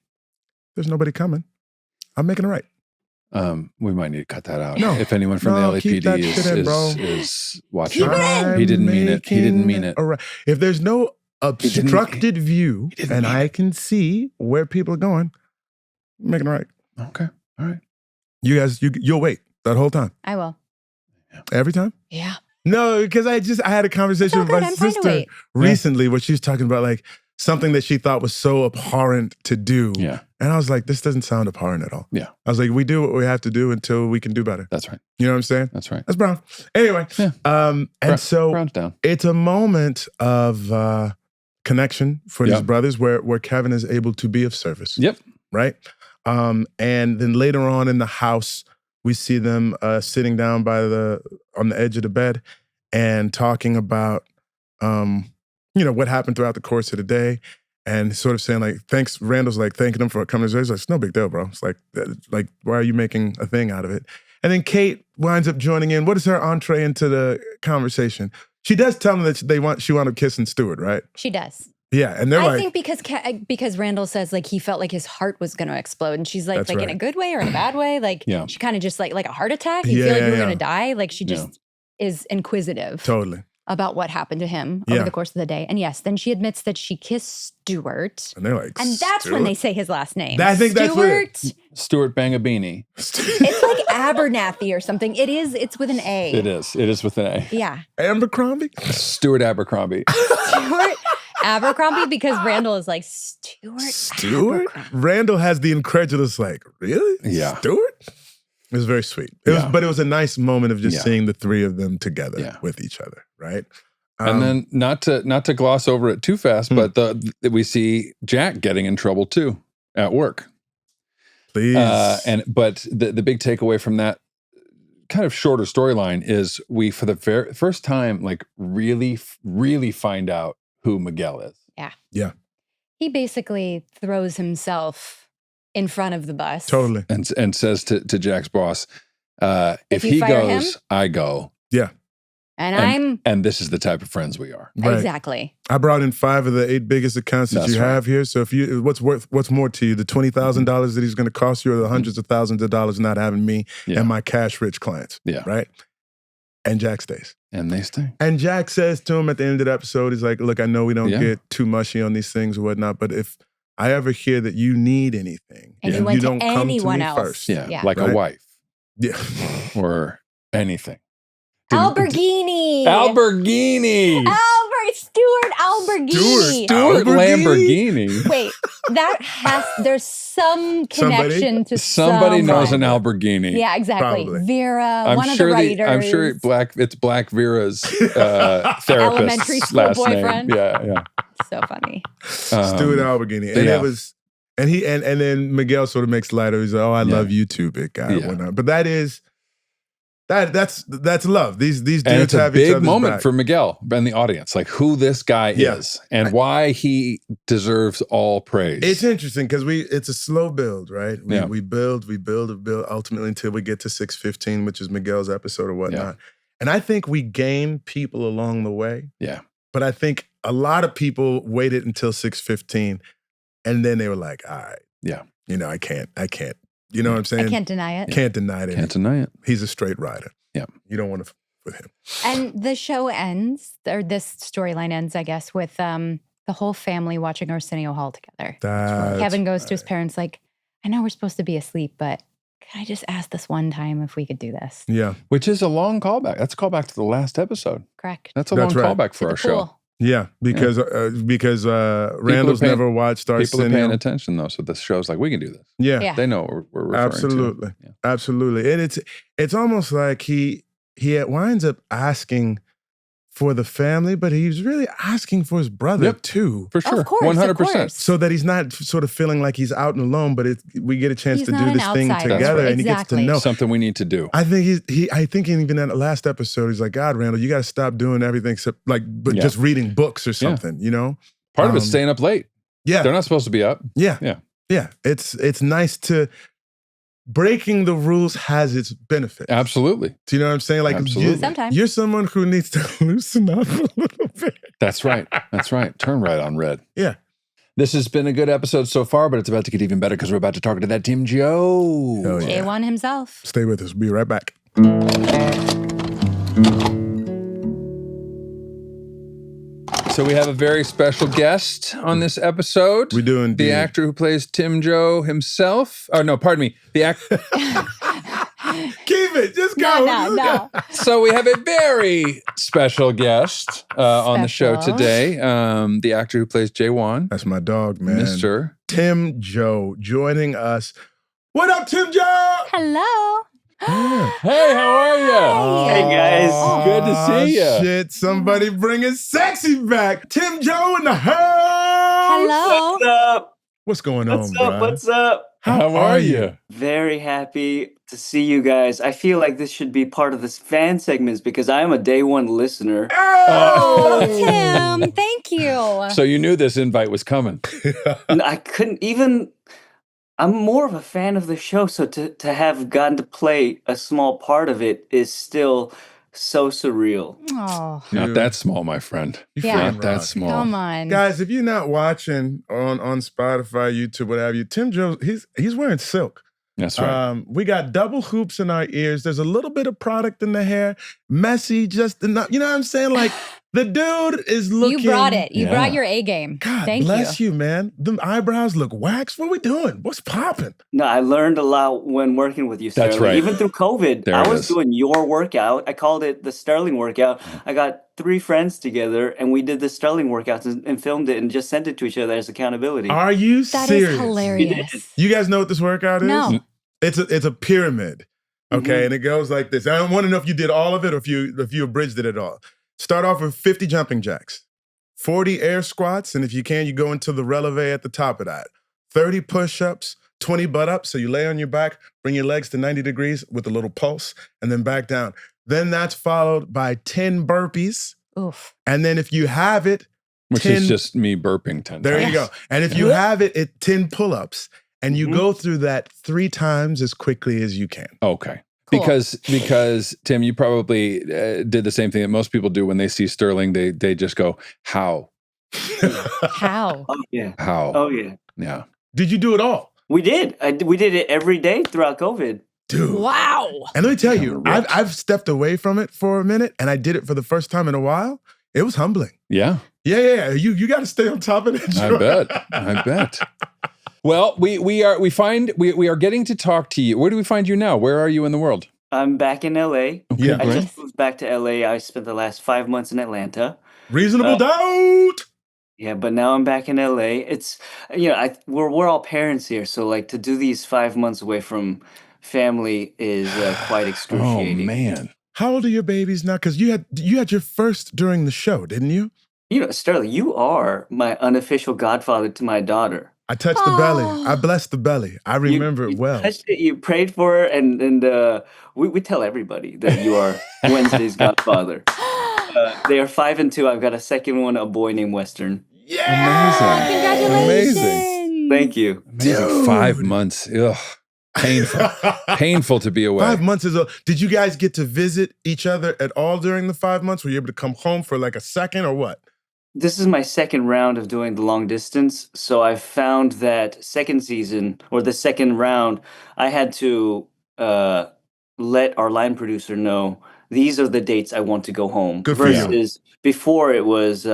There's nobody coming. I'm making it right. We might need to cut that out. No. If anyone from the LAPD is watching, he didn't mean it. He didn't mean it. Right. If there's no obstructed view and I can see where people are going, I'm making it right. Okay. All right. You guys, you'll wait that whole time. I will. Every time? Yeah. No, because I had a conversation with my sister recently where she was talking about like something that she thought was so abhorrent to do. Yeah. And I was like, this doesn't sound abhorrent at all. Yeah. I was like, we do what we have to do until we can do better. That's right. You know what I'm saying? That's right. That's Brown. Anyway. Yeah. So Brown's down. It's a moment of connection for these brothers where Kevin is able to be of service. Yep. Right? And then later on in the house, we see them sitting down on the edge of the bed and talking about, what happened throughout the course of the day. And sort of saying like, thanks, Randall's like thanking him for coming to his. He's like, it's no big deal, bro. It's like, why are you making a thing out of it? And then Kate winds up joining in. What is her entree into the conversation? She does tell him that she wound up kissing Stewart, right? She does. Yeah, and they're I think because Randall says like he felt like his heart was going to explode, and she's like in a good way or in a bad way. Like she kind of just like a heart attack. You feel like you were going to die. Like she just is inquisitive. Totally. About what happened to him over the course of the day. And yes, then she admits that she kissed Stewart. And they're like, and that's when they say his last name. I think that's what Stuart Bangabini. It's like Abernathy or something. It's with an A. It is with an A. Yeah. Abercrombie? Stuart Abercrombie. Stuart Abercrombie, because Randall is like, Stuart? Randall has the incredulous like, really? Yeah. Stuart? It was very sweet. But it was a nice moment of just seeing the three of them together with each other, right? And then not to gloss over it too fast, but we see Jack getting in trouble too at work. Please. But the big takeaway from that kind of shorter storyline is we, for the first time, like really, really find out who Miguel is. Yeah. Yeah. He basically throws himself in front of the bus. Totally. And says to Jack's boss, if he goes, I go. Yeah. And this is the type of friends we are. Right. Exactly. I brought in 5 of the 8 biggest accounts that you have here. So if you, what's more to you, the $20,000 that he's going to cost you, or the hundreds of thousands of dollars not having me and my cash-rich clients? Yeah. Right? And Jack stays. And they stay. And Jack says to him at the end of the episode, he's like, look, I know we don't get too mushy on these things or whatnot, but if I ever hear that you need anything, and you don't come to me else. first. Yeah. Like a wife. Yeah. Or anything. Alberghini. Stuart Alberghini. Stuart Lamborghini. Wait, there's some connection to somebody knows an Alberghini. Yeah, exactly. Probably. Vera, one of the writers. I'm sure it's Black Vera's therapist. Elementary school last boyfriend. Name. Yeah. So funny. Stuart Alberghini. And it was, and then Miguel sort of makes light of it. He's like, oh, I love you too, big guy. Yeah. Whatnot. But that's love. These dudes have each other's back. It's a big moment for Miguel and the audience, like who this guy is and why he deserves all praise. It's interesting because it's a slow build, right? We build, ultimately until we get to 6:15, which is Miguel's episode or whatnot. Yeah. And I think we gain people along the way. Yeah. But I think a lot of people waited until 6:15 and then they were like, all right. Yeah. I can't. You know what I'm saying? I can't deny it. Can't deny it. Can't deny it. He's a straight rider. Yeah. You don't want to with him. And the show ends, or this storyline ends, I guess, with the whole family watching Arsenio Hall together. Kevin goes to his parents like, I know we're supposed to be asleep, but could I just ask this one time if we could do this? Yeah. Which is a long callback. That's a callback to the last episode. Correct. That's a long callback for our show. Yeah, because Randall's never watched Arsenio. People are paying attention though, so the show's like, we can do this. Yeah. They know what we're referring to. Yeah. Absolutely. And it's almost like he winds up asking for the family, but he's really asking for his brother too. For sure. Of course, 100%. So that he's not sort of feeling like he's out and alone, but we get a chance to do this thing together and he gets to know. Something we need to do. I think I think even in the last episode, he's like, God, Randall, you got to stop doing everything except just reading books or something, Part of it's staying up late. Yeah. They're not supposed to be up. Yeah. It's nice to... Breaking the rules has its benefits. Absolutely. Do you know what I'm saying? Like, sometimes you're someone who needs to loosen up a little bit. That's right. Turn right on red. Yeah. This has been a good episode so far, but it's about to get even better because we're about to talk to that Tim Joe. Jae-Won himself. Stay with us. We'll be right back. So we have a very special guest on this episode. We do indeed. The actor who plays Tim Joe himself. Oh, no, pardon me. The actor. Keep it. Just go. No. So we have a very special guest on the show today. The actor who plays Jae-Won. That's my dog, man. Mr. Tim Joe joining us. What up, Tim Joe? Hello. Hey, how are you? Hey, guys. Good to see you. Shit, somebody bringing sexy back. Tim Joe in the house. Hello. What's up? What's going on, bro? What's up? How are you? Very happy to see you guys. I feel like this should be part of this fan segments because I am a day one listener. Oh, Tim, thank you. So you knew this invite was coming. I couldn't even... I'm more of a fan of the show, so to have gotten to play a small part of it is still so surreal. Oh, Not that small, my friend. Not that small. Come on. Guys, if you're not watching on Spotify, YouTube, what have you, Tim Joe, he's wearing silk. That's right. We got double hoops in our ears. There's a little bit of product in the hair. Messy, just enough. You know what I'm saying? Like, the dude is looking... You brought it. You brought your A game. God Thank bless you, man. The eyebrows look waxed. What are we doing? What's popping? No, I learned a lot when working with you, Sterling. That's right. Even through COVID, I was doing your workout. I called it the Sterling workout. I got 3 friends together, and we did the Sterling workouts and filmed it and just sent it to each other as accountability. Are you serious? That is hilarious. You guys know what this workout is? No. It's a pyramid, okay? And it goes like this. I don't want to know if you did all of it or if you abridged it at all. Start off with 50 jumping jacks, 40 air squats, and if you can, you go into the reliving at the top of that. 30 push-ups, 20 butt-ups, so you lay on your back, bring your legs to 90 degrees with a little pulse, and then back down. Then that's followed by 10 burpees. Oof. And then if you have it, Which is just me burping 10 times. There you go. And if you have it, 10 pull-ups. And you go through that 3 times as quickly as you can. Okay. Because Tim, you probably did the same thing that most people do when they see Sterling. They just go, how? How? Oh yeah. How? Oh yeah. Yeah. Did you do it all? We did. We did it every day throughout COVID. Dude. Wow. And let me tell you, I've stepped away from it for a minute, and I did it for the first time in a while. It was humbling. Yeah. Yeah. You got to stay on top of it. I bet. Well, we are getting to talk to you. Where do we find you now? Where are you in the world? I'm back in LA. Okay, Yeah. I just moved back to LA. I spent the last 5 months in Atlanta. Reasonable doubt. Yeah, but now I'm back in LA. It's we're all parents here, so like to do these 5 months away from family is quite excruciating. Oh man. How old are your babies now? Because you had your first during the show, didn't you? Sterling, you are my unofficial godfather to my daughter. I touched the belly. I blessed the belly. I remember it well. Touched it, you prayed for her, and we tell everybody that you are Wednesday's godfather. They are 5 and 2. I've got a second one, a boy named Western. Yeah! Congratulations. Amazing. Thank you. Amazing. 5 months. Ugh. Painful to be away. 5 months did you guys get to visit each other at all during the 5 months? Were you able to come home for like a second or what? This is my second round of doing the long distance. So I found that second season or the second round, I had to let our line producer know these are the dates I want to go home. Good for you. Versus before it was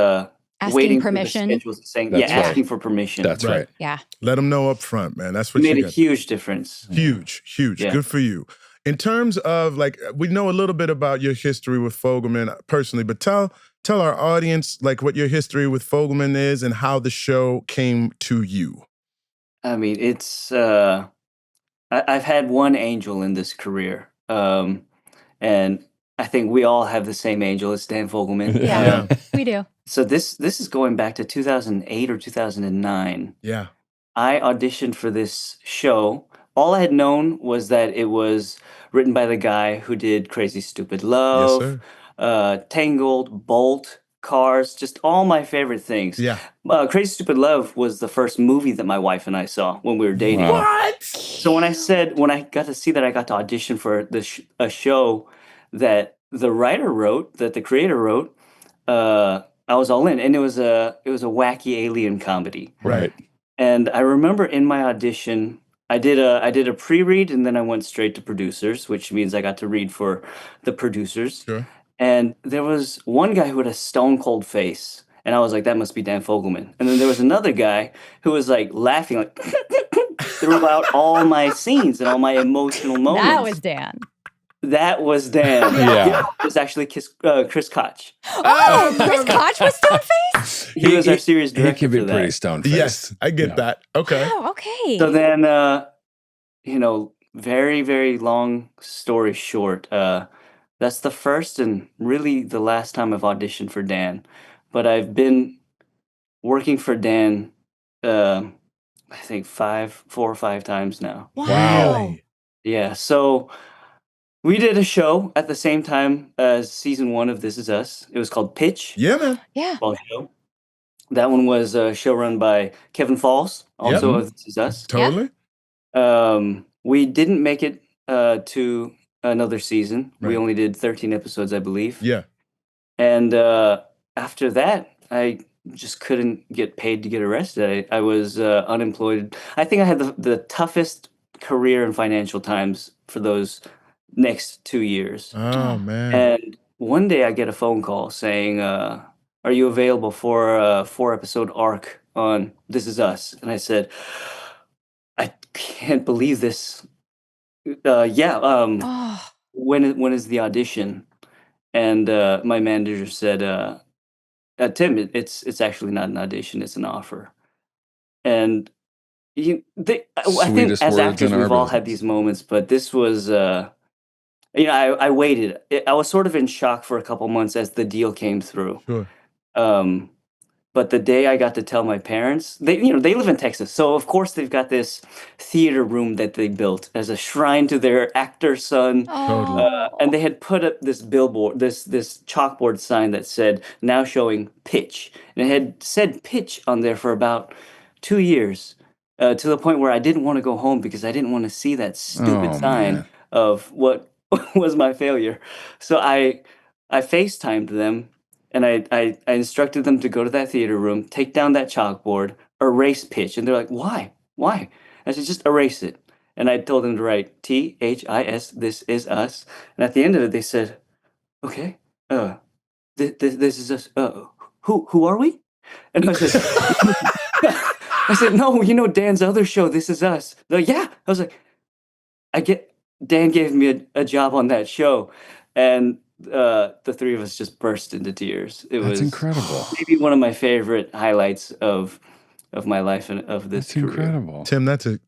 Asking waiting permission. for the schedules, saying That's right. asking for permission. That's right. Yeah. Let them know up front, man. That's It what you made a got. huge difference. Huge. Yeah. Good for you. In terms of like, we know a little bit about your history with Fogelman personally, but tell our audience like what your history with Fogelman is and how the show came to you. I mean, it's I've had one angel in this career, and I think we all have the same angel. It's Dan Fogelman. Yeah. We do. So this is going back to 2008 or 2009. Yeah. I auditioned for this show. All I had known was that it was written by the guy who did Crazy Stupid Love, Tangled, Bolt, Cars, just all my favorite things. Yeah. Crazy Stupid Love was the first movie that my wife and I saw when we were dating. Wow. What? So when I got to see that I got to audition for a show that the writer wrote, that the creator wrote, I was all in, and it was a wacky alien comedy. Right. And I remember in my audition, I did a pre-read, and then I went straight to producers, which means I got to read for the producers. Sure. And there was one guy who had a stone cold face, and I was like, that must be Dan Fogelman. And then there was another guy who was like laughing like throughout all my scenes and all my emotional moments. That was Dan. That was Dan. Yeah. It was actually Chris Koch. Oh, Chris Koch was Stoneface? He was our series director. He can be for that. pretty stone-faced. Yes, I get that. Okay. Oh, okay. So then, very, very long story short, that's the first and really the last time I've auditioned for Dan. But I've been working for Dan, I think 4 or 5 times now. Wow. Yeah, so we did a show at the same time as season 1 of This Is Us. It was called Pitch. Yeah, man. Yeah. Ball show. That one was a show run by Kevin Falls, also of This Is Us. Totally. We didn't make it to another season. Right. We only did 13 episodes, I believe. Yeah. And after that, I just couldn't get paid to get arrested. I was unemployed. I think I had the toughest career in financial times for those next 2 years. Oh, man. And one day I get a phone call saying, are you available for a 4-episode arc on This Is Us? And I said, I can't believe this. Oh. When is the audition? And my manager said, Tim, it's actually not an audition, it's an offer. And I think as actors we've all had these moments, but this was I waited. I was sort of in shock for a couple months as the deal came through. Sure. But the day I got to tell my parents, they live in Texas, so of course they've got this theater room that they built as a shrine to their actor son. Oh. And they had put up this billboard, this chalkboard sign that said, now showing Pitch. And it had said Pitch on there for about 2 years, to the point where I didn't want to go home because I didn't want to see that stupid sign of what was my failure. So I FaceTimed them, and I instructed them to go to that theater room, take down that chalkboard, erase pitch, and they're like, "Why? Why?" I said, "Just erase it." And I told them to write THIS. This is us. And at the end of it, they said, "Okay, this is us. Who are we?" And I said, I said, "No, Dan's other show, This Is Us." They're like, "Yeah." I was like, Dan gave me a job on that show, and the three of us just burst into tears. It That's was incredible. maybe one of my favorite highlights of my life and of this That's career. incredible. Tim, that's a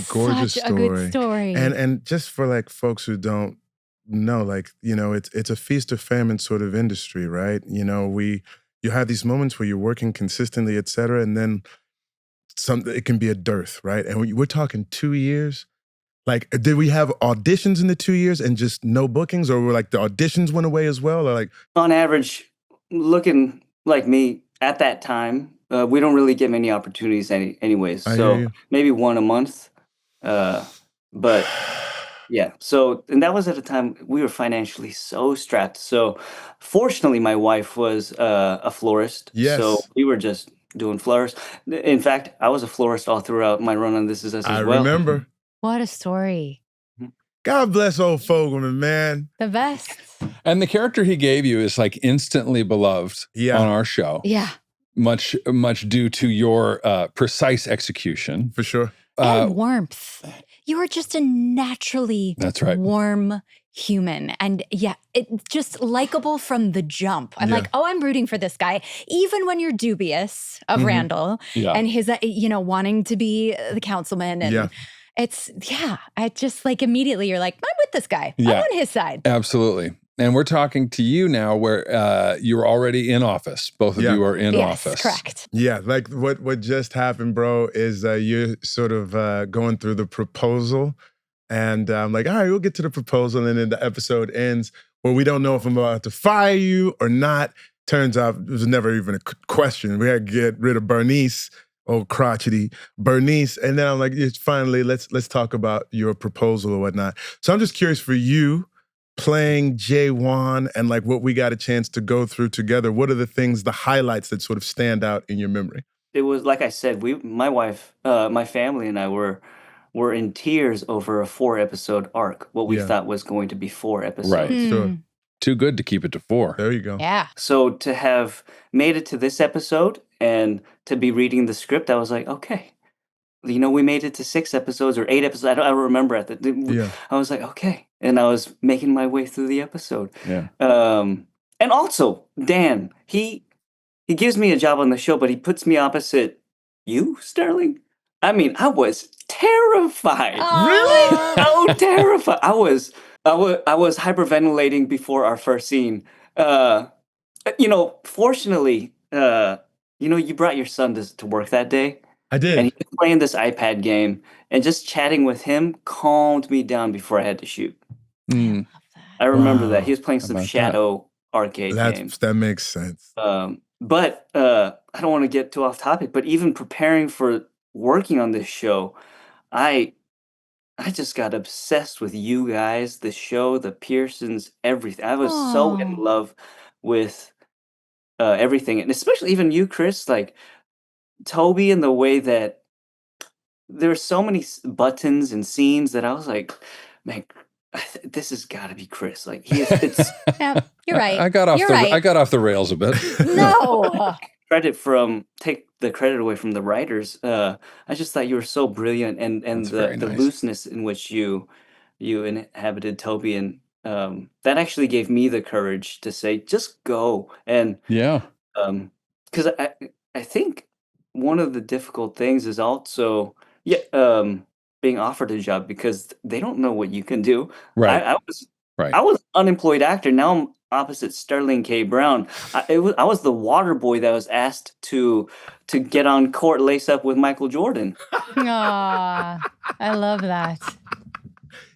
gorgeous such story. a good story. And just for like folks who don't know, like, it's a feast or famine sort of industry, right? You have these moments where you're working consistently, et cetera, and then it can be a dearth, right? And we're talking 2 years. Like, did we have auditions in the 2 years and just no bookings, or were like the auditions went away as well, or like? On average, looking like me at that time, we don't really get many opportunities anyways. So maybe one a month. But yeah. So, and that was at a time we were financially so strapped. So fortunately, my wife was a florist. Yes. So we were just doing flowers. In fact, I was a florist all throughout my run on This Is Us as well. I remember. What a story. God bless old Fogelman, man. The best. And the character he gave you is like instantly beloved on our show. Yeah. Much due to your precise execution. For sure. And warmth. You are just a naturally warm human. And yeah, it's just likable from the jump. I'm like, oh, I'm rooting for this guy. Even when you're dubious of Randall and his, wanting to be the councilman. And it's, I just like immediately you're like, I'm with this guy. I'm on his side. Absolutely. And we're talking to you now where you're already in office. Both of you are in office. Correct. Yeah, like what just happened, bro, is you're sort of going through the proposal. And I'm like, all right, we'll get to the proposal. And then the episode ends where we don't know if I'm about to fire you or not. Turns out it was never even a question. We had to get rid of Bernice. Oh, crotchety Bernice. And then I'm like, finally, let's talk about your proposal or whatnot. So I'm just curious for you, playing Jae-Won and like what we got a chance to go through together. What are the highlights that sort of stand out in your memory? It was, like I said, my wife, my family and I were in tears over a 4-episode arc, what we thought was going to be 4 episodes. Right. Sure. Too good to keep it to 4. There you go. Yeah. So to have made it to this episode and to be reading the script, I was like, okay, we made it to 6 episodes or 8 episodes. I don't remember I was like, okay. And I was making my way through the episode. Yeah. And also, Dan, he gives me a job on the show, but he puts me opposite you, Sterling. I mean, I was terrified. Really? So terrified. I was hyperventilating before our first scene. Fortunately, you brought your son to work that day. I did. And he was playing this iPad game, and just chatting with him calmed me down before I had to shoot. Mm. I remember that. He was playing some Shadow arcade game. That makes sense. But I don't want to get too off topic, but even preparing for working on this show, I just got obsessed with you guys, the show, the Pearsons, everything. I was so in love with everything, and especially even you, Chris, like Toby, and the way that there were so many buttons and scenes that I was like, man, this has got to be Chris. Like it's Yeah, you're right. I got off the rails a bit. No. Take the credit away from the writers. I just thought you were so brilliant, and the nice. looseness in which you inhabited Toby, and that actually gave me the courage to say, just go. And because I think one of the difficult things is also being offered a job because they don't know what you can do. Right. I was an unemployed actor. Now I'm opposite Sterling K. Brown. I was the water boy that was asked to get on court lace up with Michael Jordan. Aw, I love that.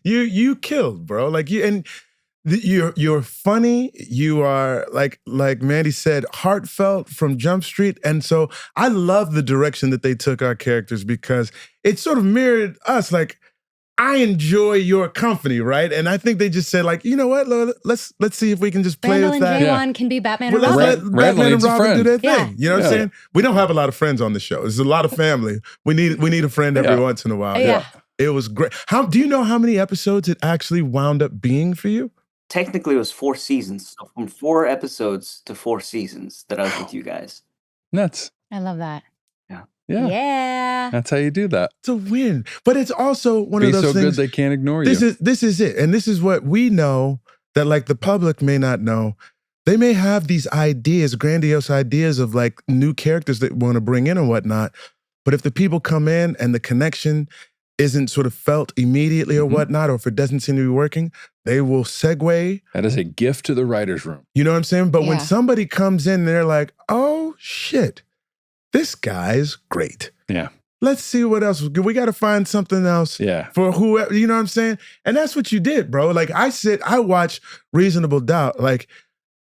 You killed, bro. Like you're funny. You are like Mandy said, heartfelt from Jump Street. And so I love the direction that they took our characters because it sort of mirrored us. Like I enjoy your company, right? And I think they just said, like, you know what? Let's see if we can just play Randall with and that. Jae-Won can be Batman and Let's Robin. let Batman and Robin do their thing. Yeah. You know what I'm saying? We don't have a lot of friends on the show. There's a lot of family. We need a friend every once in a while. Yeah. It was great. Do you know how many episodes it actually wound up being for you? Technically, it was 4 seasons. So from 4 episodes to 4 seasons that I was with you guys. Nuts. I love that. Yeah. Yeah. That's how you do that. It's a win. But it's also one Be of those so things. good they can't ignore you. This is it. And this is what we know that like the public may not know. They may have these ideas, grandiose ideas of like new characters that want to bring in and whatnot. But if the people come in and the connection isn't sort of felt immediately or whatnot, or if it doesn't seem to be working, they will segue. That is a gift to the writer's room. You know what I'm saying? But when Yeah. somebody comes in and they're like, oh shit, this guy's great. Yeah. Let's see what else. We got to find something else Yeah. for whoever, you know what I'm saying? And that's what you did, bro. Like I watch Reasonable Doubt. Like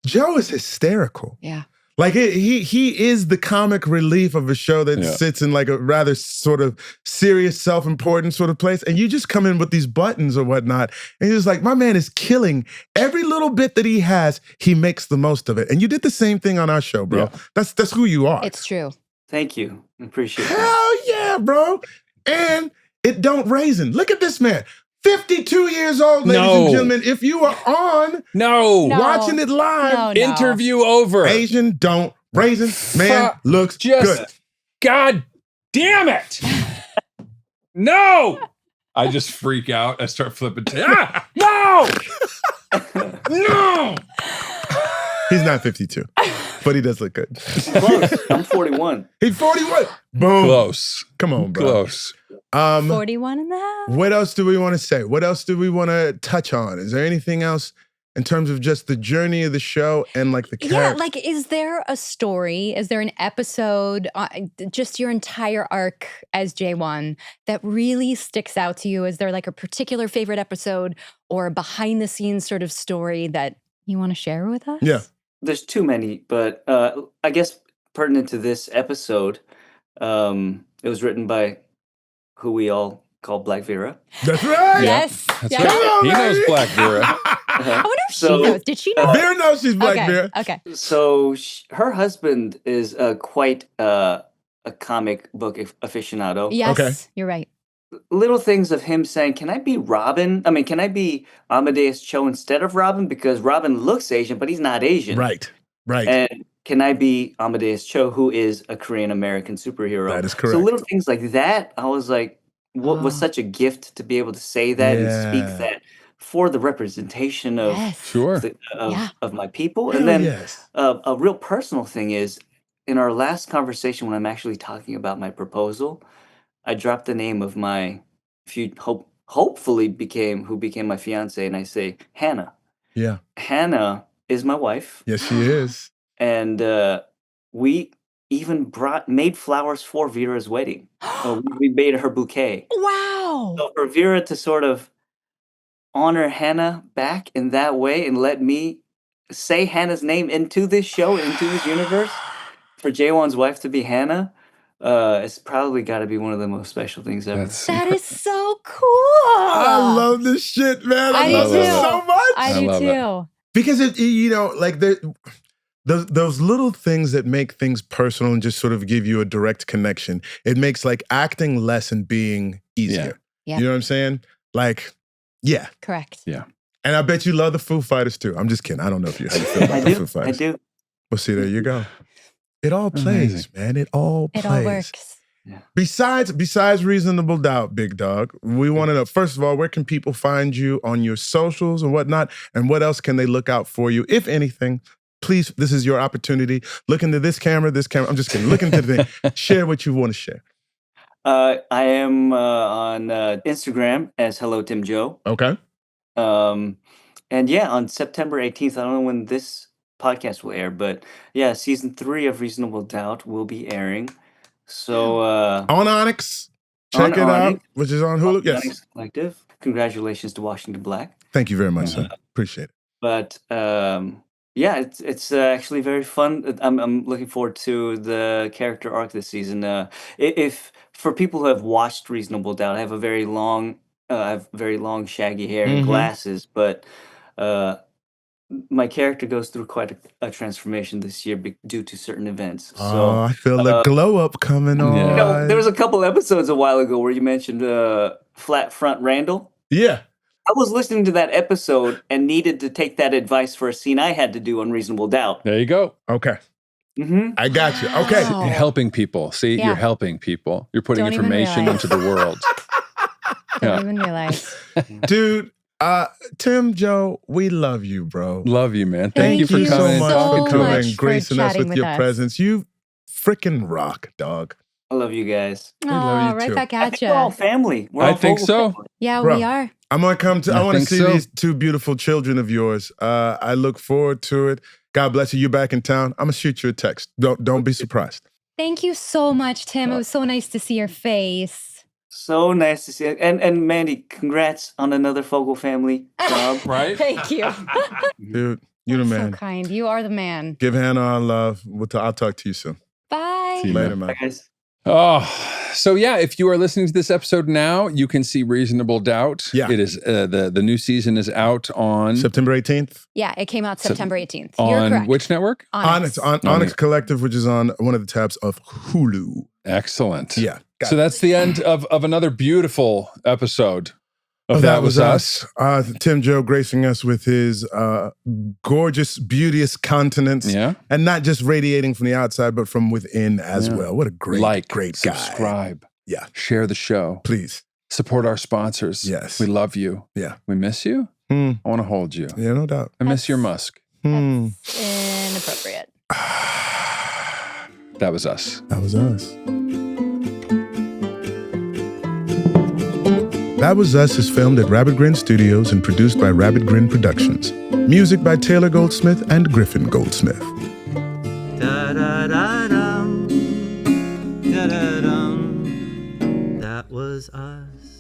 Joe is hysterical. Yeah. Like he is the comic relief of a show that sits in like a rather sort of serious, self-important sort of place. And you just come in with these buttons or whatnot. And you're just like, my man is killing every little bit that he has. He makes the most of it. And you did the same thing on our show, bro. Yeah. That's who you are. It's true. Thank you. I appreciate that. Hell yeah, bro. And it don't raisin. Look at this man. 52 years old, ladies and gentlemen. If you are on watching it live, interview over. Asian don't raisin. Man looks good. God damn it. No. I just freak out. I start flipping. No. No. He's not 52, but he does look good. Close. I'm 41. He's 41. Boom. Close. Come on, bro. Close. 41 in the house. What else do we want to say? What else do we want to touch on? Is there anything else in terms of just the journey of the show and like the character? Yeah, like is there a story? Is there an episode, just your entire arc as Jae-Won that really sticks out to you? Is there like a particular favorite episode or a behind the scenes sort of story that you want to share with us? Yeah. There's too many, but I guess pertinent to this episode, it was written by who we all call Black Vera. That's right. Yes. That's yes. right. He knows Black Vera. I wonder if So- she knows. Did she know? Vera knows she's Black okay. Vera. Okay. So her husband is quite a comic book aficionado. Yes, Okay. you're right. Little things of him saying, "Can I be Robin? I mean, can I be Amadeus Cho instead of Robin? Because Robin looks Asian, but he's not Asian. Right. Right. And can I be Amadeus Cho, who is a Korean American superhero?" That is So correct. little things like that, I was like, what was Oh. such a gift to be able to say that and speak Yeah. that for the representation of Yes. Sure. of my people. Hell And then yes. a real personal thing is, in our last conversation when I'm actually talking about my proposal, I dropped the name of my hopefully became my fiance, and I say Hannah. Yeah. Hannah is my wife, Yes, she is. and we even made flowers for Vera's wedding. We made her bouquet. Wow. So for Vera to sort of honor Hannah back in that way and let me say Hannah's name into this show, into this universe, for Jae-Won's wife to be Hannah, it's probably got to be one of the most special things ever. That is so cool. I love this shit, man. I I love do this too. so much. I do love it. too. Because it, you know, like those little things that make things personal and just sort of give you a direct connection. It makes like acting less and being easier. Yeah. You know what I'm saying? Like, yeah. Correct. Yeah. And I bet you love the Foo Fighters too. I'm just kidding. I don't know how you feel about I the Foo do. I Fighters. do. Well, see, there you go. It all plays, Amazing. man. It all plays. It all works. Besides Reasonable Doubt, Big Dog, we want to know, first of all, where can people find you on your socials and whatnot? And what else can they look out for you, if anything? Please, this is your opportunity. Look into this camera. I'm just kidding. Look into the thing. Share what you want to share. I am on Instagram as Hello Tim Joe. Okay. And yeah, on September 18th, I don't know when this podcast will air, but yeah, season 3 of Reasonable Doubt will be airing. So On Onyx. On Check it out, Onyx. which is on Hulu. Yes. Onyx Collective. Congratulations to Washington Black. Thank you very much, sir. Appreciate it. But yeah, it's actually very fun. I'm looking forward to the character arc this season. If for people who have watched Reasonable Doubt, I have a very long I have very long, shaggy hair and glasses, but my character goes through quite a transformation this year due to certain events. So I feel the glow up coming on. You know, there was a couple episodes a while ago where you mentioned flat front Randall. Yeah. I was listening to that episode and needed to take that advice for a scene I had to do on Reasonable Doubt. There you go. Okay. I got you. Okay. You're helping people. See, you're helping people. You're putting information into the world. Don't even realize. Dude, Tim, Joe, we love you, bro. Love you, man. Thank you for you coming so much for much for gracing us with chatting your with us. presence. You freaking rock, dog. I love you guys. Oh, love you right too. back I at think you. we're all family. We're I all think Vogel so. family. Yeah, Bro. we are. I'm gonna come to. I I want to think see so. these two beautiful children of yours. I look forward to it. God bless you. You're back in town. I'm gonna shoot you a text. Don't be surprised. Thank you so much, Tim. It was so nice to see your face. So nice to see it. And Mandy, congrats on another Fogel family job. Right? Thank you. Dude, you the So man. kind. You are the man. Give Hannah our love. I'll talk to you soon. Bye. See you, Later, man. man. Bye, guys. Oh, so yeah, if you are listening to this episode now, you can see Reasonable Doubt. Yeah. It is the new season is out on September 18th. Yeah, it came out September 18th. You're on correct. which network? Onyx Collective, which is on one of the tabs of Hulu. Excellent. Yeah. So that's the end of another beautiful episode of That Was Us. Tim Joe gracing us with his gorgeous, beauteous countenance. Yeah. And not just radiating from the outside, but from within as well. What a great guy. Subscribe. Yeah. Share the show. Please. Support our sponsors. Yes. We love you. Yeah. We miss you. I want to hold you. Yeah, no doubt. I miss your musk. That's inappropriate. That was us. That was us. That Was Us is filmed at Rabbit Grin Studios and produced by Rabbit Grin Productions. Music by Taylor Goldsmith and Griffin Goldsmith. Da-da-da-dum, da-da-dum. That was us.